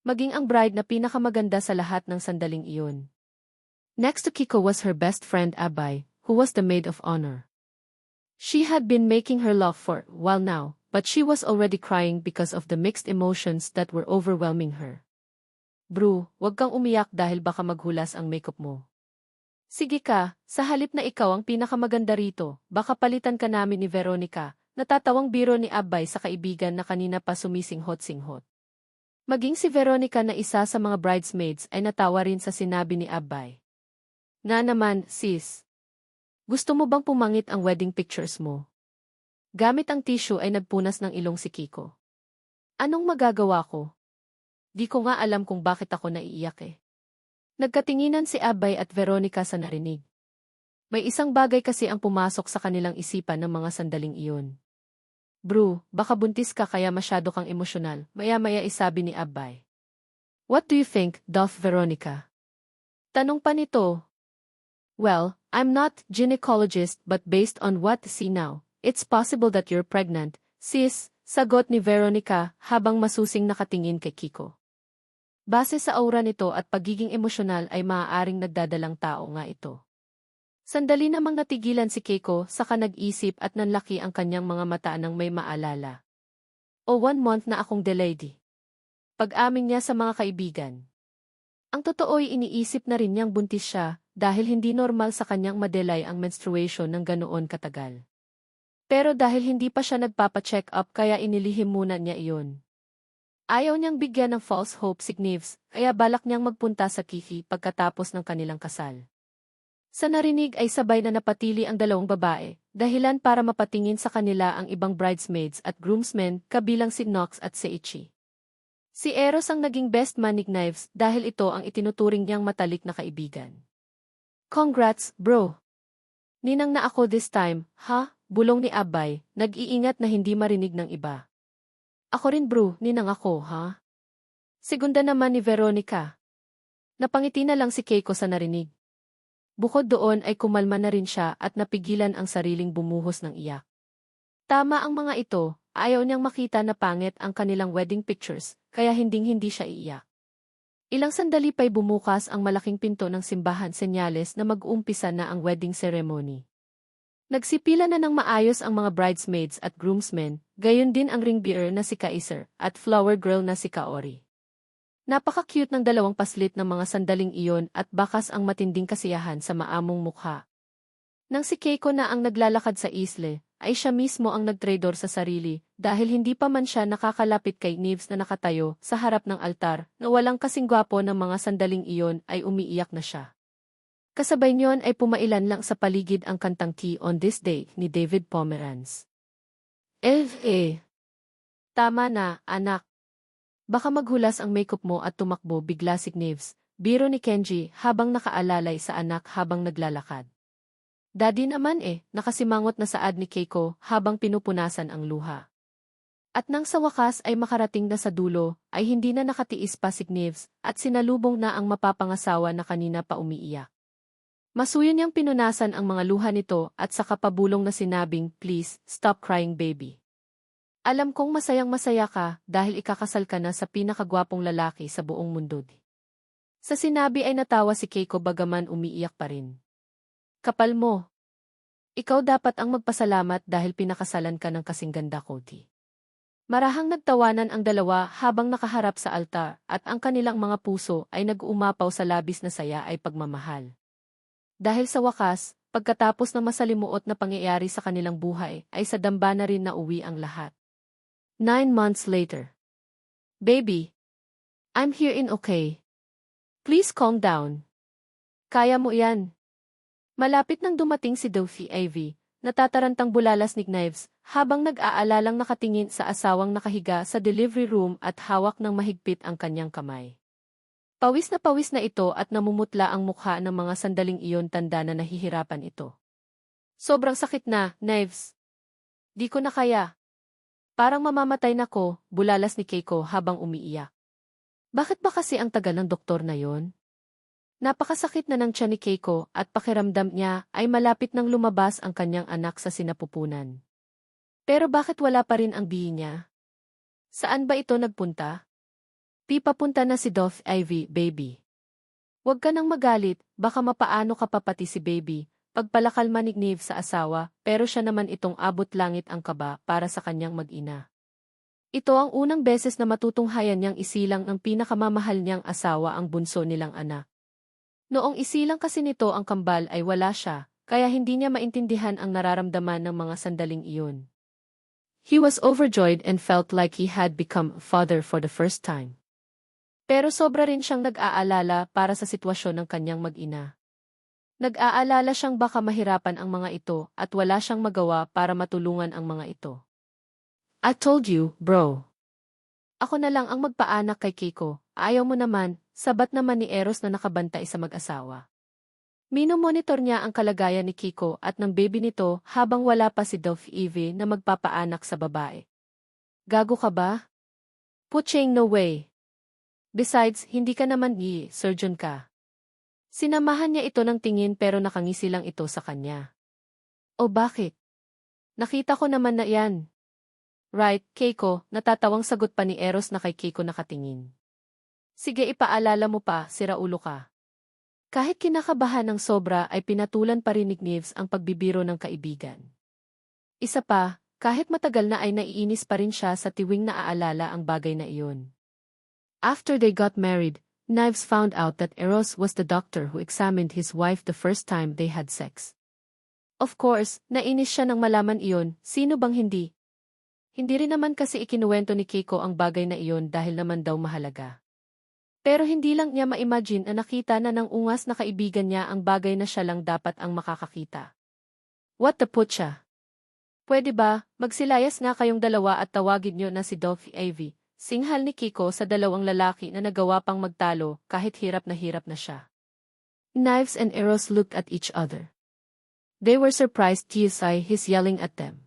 Maging ang bride na pinakamaganda sa lahat ng sandaling iyon. Next to Kiko was her best friend Abay, who was the maid of honor. She had been making her love for a while now, but she was already crying because of the mixed emotions that were overwhelming her. Bru, wag kang umiyak dahil baka maghulas ang makeup mo. Sige ka, sa halip na ikaw ang pinakamaganda rito, baka palitan ka namin ni Veronica, natatawang biro ni Abay sa kaibigan na kanina pa sumisinghot-singhot. Maging si Veronica na isa sa mga bridesmaids ay natawa rin sa sinabi ni Abay. Nga naman, sis. Gusto mo bang pumangit ang wedding pictures mo? Gamit ang tissue ay nagpunas ng ilong si Kiko. Anong magagawa ko? Di ko nga alam kung bakit ako naiiyak eh. Nagkatinginan si Abay at Veronica sa narinig. May isang bagay kasi ang pumasok sa kanilang isipan ng mga sandaling iyon. Bru, baka buntis ka kaya masyado kang emosyonal, maya-maya isabi ni Abay. What do you think, Doff Veronica? Tanong pa nito. Well, I'm not gynecologist but based on what I see now, it's possible that you're pregnant, sis, sagot ni Veronica habang masusing nakatingin kay Kiko. Base sa aura nito at pagiging emosyonal ay maaaring nagdadalang tao nga ito. Sandali namang natigilan si Keiko saka nag-isip at nanlaki ang kanyang mga mata nang may maalala. O 1 month na akong delayed. Pag-amin niya sa mga kaibigan. Ang totoo'y iniisip na rin niyang buntis siya dahil hindi normal sa kanyang madelay ang menstruation ng ganoon katagal. Pero dahil hindi pa siya nagpapa-check up kaya inilihim muna niya iyon. Ayaw niyang bigyan ng false hope si Knives kaya balak niyang magpunta sa Kiki pagkatapos ng kanilang kasal. Sa narinig ay sabay na napatili ang dalawang babae, dahilan para mapatingin sa kanila ang ibang bridesmaids at groomsmen kabilang si Knox at Seiichi. Si Eros ang naging best man ni Knives dahil ito ang itinuturing niyang matalik na kaibigan. Congrats, bro! Ninang na ako this time, ha? Bulong ni Abay, nag-iingat na hindi marinig ng iba. Ako rin bro, ninang ako, ha? Segunda naman ni Veronica. Napangiti na lang si Keiko sa narinig. Bukod doon ay kumalma na rin siya at napigilan ang sariling bumuhos ng iyak. Tama ang mga ito, ayaw niyang makita na pangit ang kanilang wedding pictures, kaya hinding-hindi siya iiyak. Ilang sandali pa'y bumukas ang malaking pinto ng simbahan senyales na mag-uumpisa na ang wedding ceremony. Nagsipila na ng maayos ang mga bridesmaids at groomsmen, gayon din ang ring bearer na si Kaiser at flower girl na si Kaori. Napaka-cute ng dalawang paslit ng mga sandaling iyon at bakas ang matinding kasiyahan sa maamong mukha. Nang si Keiko na ang naglalakad sa isle, ay siya mismo ang nagtraidor sa sarili dahil hindi pa man siya nakakalapit kay Knives na nakatayo sa harap ng altar na walang kasing gwapo ng mga sandaling iyon ay umiiyak na siya. Kasabay niyon ay pumailan lang sa paligid ang kantang Key on This Day ni David Pomeranz. Tama na, anak. Baka maghulas ang makeup mo at tumakbo bigla si Knives, biro ni Kenji habang nakaalalay sa anak habang naglalakad. Daddy naman nakasimangot na saad ni Keiko habang pinupunasan ang luha. At nang sa wakas ay makarating na sa dulo, ay hindi na nakatiis pa si Knives at sinalubong na ang mapapangasawa na kanina pa umiiyak. Masuyo niyang pinunasan ang mga luha nito at saka pabulong na sinabing, "Please, stop crying baby. Alam kong masayang-masaya ka dahil ikakasal ka na sa pinakagwapong lalaki sa buong mundo." Sa sinabi ay natawa si Keiko bagaman umiiyak pa rin. Kapal mo. Ikaw dapat ang magpasalamat dahil pinakasalan ka ng kasing ganda ko, di. Marahang nagtawanan ang dalawa habang nakaharap sa altar at ang kanilang mga puso ay nag-uumapaw sa labis na saya ay pagmamahal. Dahil sa wakas, pagkatapos ng masalimuot na pangyayari sa kanilang buhay ay sa damba na rin nauwi ang lahat. 9 months later. Baby. I'm here in okay. Please calm down. Kaya mo yan. Malapit nang dumating si Dolphy Ivy, natatarantang bulalas ni Knives, habang nag-aalalang nakatingin sa asawang nakahiga sa delivery room at hawak ng mahigpit ang kanyang kamay. Pawis na ito at namumutla ang mukha ng mga sandaling iyon, tanda na nahihirapan ito. Sobrang sakit na, Knives. Di ko na kaya. Parang mamamatay na ko, bulalas ni Keiko habang umiiyak. Bakit ba kasi ang tagal ng doktor na yon? Napakasakit na ng tiyan ni Keiko at pakiramdam niya ay malapit nang lumabas ang kanyang anak sa sinapupunan. Pero bakit wala pa rin ang bihi niya? Saan ba ito nagpunta? Papunta na si Dolph Ivy, baby. Huwag ka nang magalit, baka mapaano ka pa pati si baby. Pagpalakalma ni Neve sa asawa, pero siya naman itong abot langit ang kaba para sa kanyang mag-ina. Ito ang unang beses na matutunghayan niyang isilang ng pinakamamahal niyang asawa ang bunso nilang anak. Noong isilang kasi nito ang kambal ay wala siya, kaya hindi niya maintindihan ang nararamdaman ng mga sandaling iyon. He was overjoyed and felt like he had become a father for the first time. Pero sobra rin siyang nag-aalala para sa sitwasyon ng kanyang mag-ina. Nag-aalala siyang baka mahirapan ang mga ito at wala siyang magawa para matulungan ang mga ito. I told you, bro. Ako na lang ang magpaanak kay Keiko. Ayaw mo naman, sabat naman ni Eros na nakabantay sa mag-asawa. Minomonitor niya ang kalagayan ni Keiko at ng baby nito habang wala pa si Dolph Ivy na magpapaanak sa babae. Gago ka ba? Pucheng, no way. Besides, hindi ka naman surgeon ka. Sinamahan niya ito ng tingin pero nakangisi lang ito sa kanya. O bakit? Nakita ko naman na yan. Right, Keiko, natatawang sagot pa ni Eros na kay Keiko nakatingin. Sige, ipaalala mo pa, siraulo ka. Kahit kinakabahan ng sobra ay pinatulan pa rin ni Knives ang pagbibiro ng kaibigan. Isa pa, kahit matagal na ay naiinis pa rin siya sa tiwing naaalala ang bagay na iyon. After they got married, Knives found out that Eros was the doctor who examined his wife the first time they had sex. Of course, nainis siya nang malaman iyon, sino bang hindi? Hindi rin naman kasi ikinuwento ni Keiko ang bagay na iyon dahil naman daw mahalaga. Pero hindi lang niya ma-imagine na nakita na ng ungas na kaibigan niya ang bagay na siya lang dapat ang makakakita. What the putya? Pwede ba, magsilayas nga kayong dalawa at tawagin niyo na si Dolph Ivy. Singhal ni Keiko sa dalawang lalaki na nagawa pang magtalo kahit hirap na siya. Knives and Eros looked at each other. They were surprised to see his yelling at them.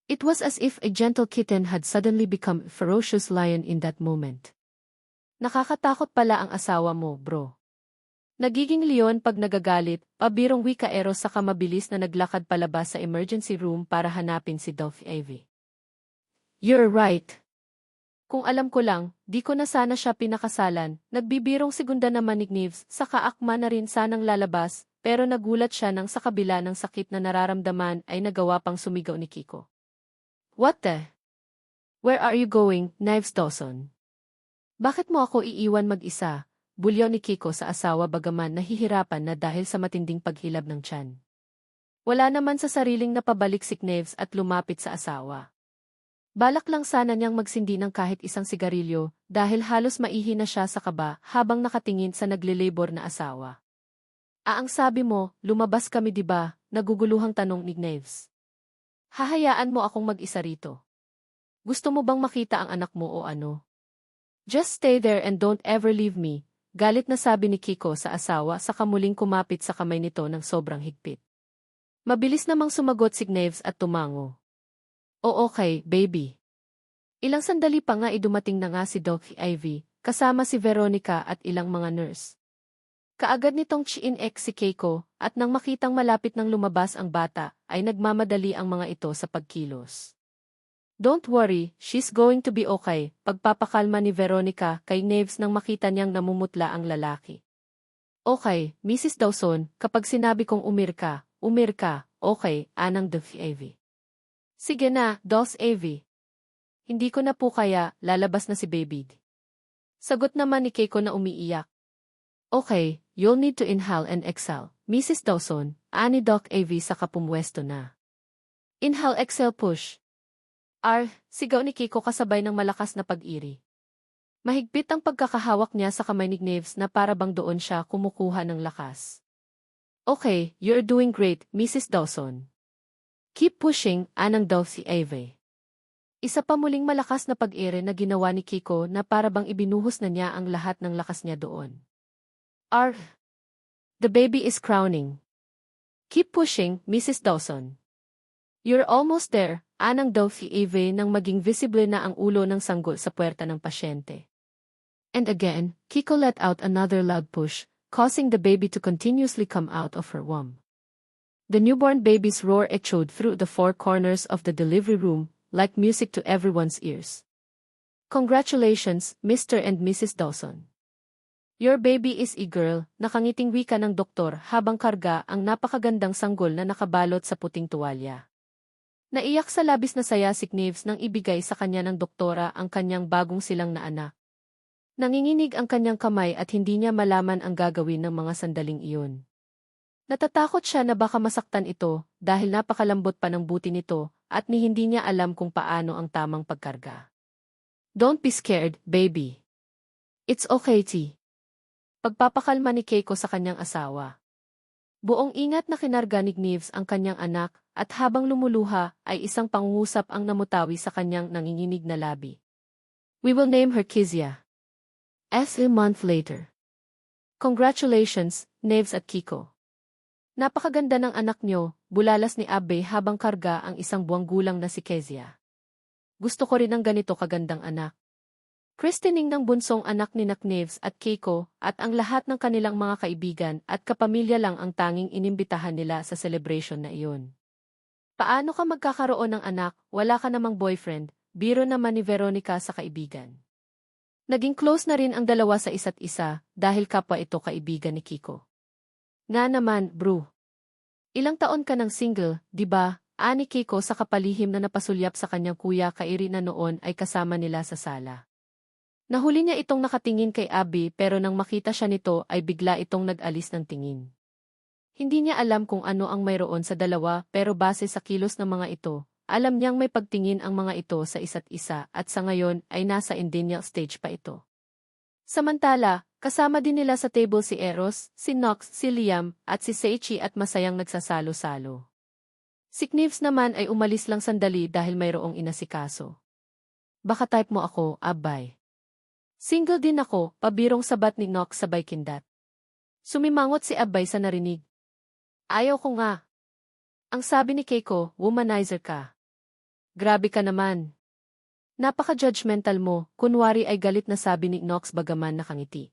It was as if a gentle kitten had suddenly become a ferocious lion in that moment. Nakakatakot pala ang asawa mo, bro. Nagiging leon pag nagagalit, pabirong wika Eros saka mabilis na naglakad palabas sa emergency room para hanapin si Dolph Ivy. You're right. Kung alam ko lang, di ko na sana siya pinakasalan, nagbibirong segunda naman ni Knives, saka akma na rin sanang lalabas, pero nagulat siya nang sa kabila ng sakit na nararamdaman ay nagawa pang sumigaw ni Keiko. What the? Where are you going, Knives Dawson? Bakit mo ako iiwan mag-isa? Bulyaw ni Keiko sa asawa bagaman nahihirapan na dahil sa matinding paghilab ng tiyan. Wala naman sa sariling napabalik si Knives at lumapit sa asawa. Balak lang sana niyang magsindi ng kahit isang sigarilyo dahil halos maihi na siya sa kaba habang nakatingin sa naglilabor na asawa. Ang sabi mo, lumabas kami diba? Naguguluhang tanong ni Knives. Hahayaan mo akong mag-isa rito. Gusto mo bang makita ang anak mo o ano? Just stay there and don't ever leave me, galit na sabi ni Keiko sa asawa sa kamuling kumapit sa kamay nito ng sobrang higpit. Mabilis namang sumagot si Knives at tumango. O okay, baby. Ilang sandali pa nga dumating na nga si Dolph Ivy, kasama si Veronica at ilang mga nurse. Kaagad nitong chiin-ex si Keiko, at nang makitang malapit nang lumabas ang bata, ay nagmamadali ang mga ito sa pagkilos. Don't worry, she's going to be okay, pagpapakalma ni Veronica kay Knives nang makita niyang namumutla ang lalaki. Okay, Mrs. Dawson, kapag sinabi kong umir ka, okay, anang Dolph Ivy. Sige na, Dolph Ivy. Hindi ko na po kaya, lalabas na si baby. Sagot naman ni Keiko na umiiyak. Okay, you'll need to inhale and exhale, Mrs. Dawson, ani Doc Ivy sa kapumwesto na. Inhale, exhale, push. Sigaw ni Keiko kasabay ng malakas na pag-iri. Mahigpit ang pagkakahawak niya sa kamay ni Knives na para bang doon siya kumukuha ng lakas. Okay, you're doing great, Mrs. Dawson. Keep pushing, anang daw si Ave. Isa pa muling malakas na pag-ere na ginawa ni Kiko na para bang ibinuhos na niya ang lahat ng lakas niya doon. The baby is crowning. Keep pushing, Mrs. Dawson. You're almost there, anang daw si Ave nang maging visible na ang ulo ng sanggol sa puwerta ng pasyente. And again, Kiko let out another loud push, causing the baby to continuously come out of her womb. The newborn baby's roar echoed through the four corners of the delivery room, like music to everyone's ears. Congratulations, Mr. and Mrs. Dawson. Your baby is a girl, nakangiting wika ng doktor habang karga ang napakagandang sanggol na nakabalot sa puting tuwalya. Naiyak sa labis na saya si Knives nang ibigay sa kanya ng doktora ang kanyang bagong silang na anak. Nanginginig ang kanyang kamay at hindi niya malaman ang gagawin ng mga sandaling iyon. Natatakot siya na baka masaktan ito dahil napakalambot pa ng buti nito at hindi niya alam kung paano ang tamang pagkarga. Don't be scared, baby. It's okay, T. Pagpapakalma ni Keiko sa kanyang asawa. Buong ingat na kinarga ni Knives ang kanyang anak at habang lumuluha ay isang pangungusap ang namutawi sa kanyang nanginginig na labi. We will name her Kizia. As a month later. Congratulations, Knives at Kiko. Napakaganda ng anak nyo, bulalas ni Abe habang karga ang isang buwang gulang na si Kezia. Gusto ko rin ng ganito kagandang anak. Christening ng bunsong anak ni Knives at Keiko at ang lahat ng kanilang mga kaibigan at kapamilya lang ang tanging inimbitahan nila sa celebration na iyon. Paano ka magkakaroon ng anak, wala ka namang boyfriend, biro naman ni Veronica sa kaibigan. Naging close na rin ang dalawa sa isa't isa dahil kapwa ito kaibigan ni Kiko. Nga naman, bro. Ilang taon ka ng single, di ba? Ani Keiko sa kapalihim na napasulyap sa kanyang kuya Kairi na noon ay kasama nila sa sala. Nahuli niya itong nakatingin kay Abby pero nang makita siya nito ay bigla itong nag-alis ng tingin. Hindi niya alam kung ano ang mayroon sa dalawa pero base sa kilos ng mga ito, alam niyang may pagtingin ang mga ito sa isa't isa at sa ngayon ay nasa indenial stage pa ito. Samantala, kasama din nila sa table si Eros, si Nox, si Liam, at si Seichi at masayang nagsasalo-salo. Si Knives naman ay umalis lang sandali dahil mayroong inasikaso. Baka type mo ako, Abay. Single din ako, pabirong sabat ni Nox sabay kindat. Sumimangot si Abay sa narinig. Ayaw ko nga. Ang sabi ni Keiko, womanizer ka. Grabe ka naman. Napaka-judgmental mo, kunwari ay galit na sabi ni Nox bagaman nakangiti.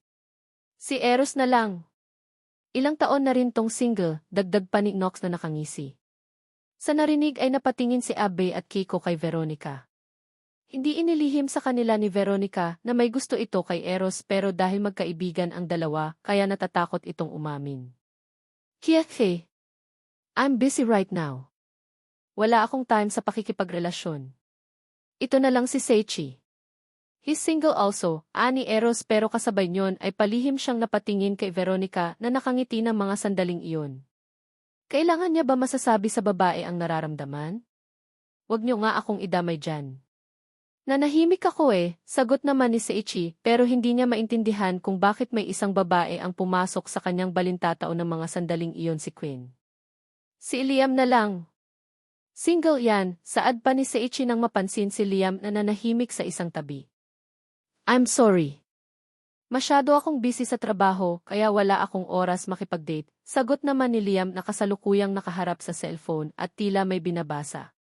Si Eros na lang. Ilang taon na rin tong single, dagdag pa ni Nox na nakangisi. Sa narinig ay napatingin si Abe at Keiko kay Veronica. Hindi inilihim sa kanila ni Veronica na may gusto ito kay Eros pero dahil magkaibigan ang dalawa kaya natatakot itong umamin. Kiahe. I'm busy right now. Wala akong time sa pakikipagrelasyon. Ito na lang si Seichi. He's single also, ani Eros pero kasabay niyon ay palihim siyang napatingin kay Veronica na nakangiti ng mga sandaling iyon. Kailangan niya ba masasabi sa babae ang nararamdaman? Huwag niyo nga akong idamay dyan. Nanahimik ako sagot naman ni Seichi pero hindi niya maintindihan kung bakit may isang babae ang pumasok sa kanyang balintatao ng mga sandaling iyon si Queen. Si Liam na lang. Single yan, saad pa ni Seichi nang mapansin si Liam na nanahimik sa isang tabi. I'm sorry. Masyado akong busy sa trabaho kaya wala akong oras makipag-date, sagot naman ni Liam na kasalukuyang nakaharap sa cellphone at tila may binabasa.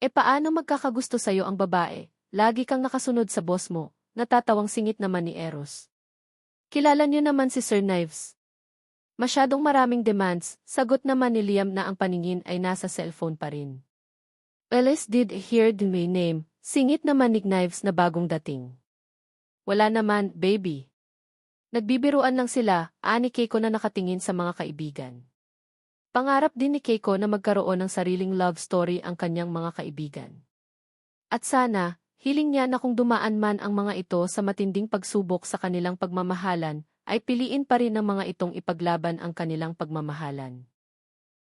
Paano magkakagusto sa'yo ang babae? Lagi kang nakasunod sa boss mo, natatawang singit naman ni Eros. Kilala niyo naman si Sir Knives. Masyadong maraming demands, sagot naman ni Liam na ang paningin ay nasa cellphone pa rin. Ellis did hear the my name, singit naman ni Knives na bagong dating. Wala naman, baby. Nagbibiruan lang sila, ani Keiko na nakatingin sa mga kaibigan. Pangarap din ni Keiko na magkaroon ng sariling love story ang kanyang mga kaibigan. At sana, hiling niya na kung dumaan man ang mga ito sa matinding pagsubok sa kanilang pagmamahalan, ay piliin pa rin ng mga itong ipaglaban ang kanilang pagmamahalan.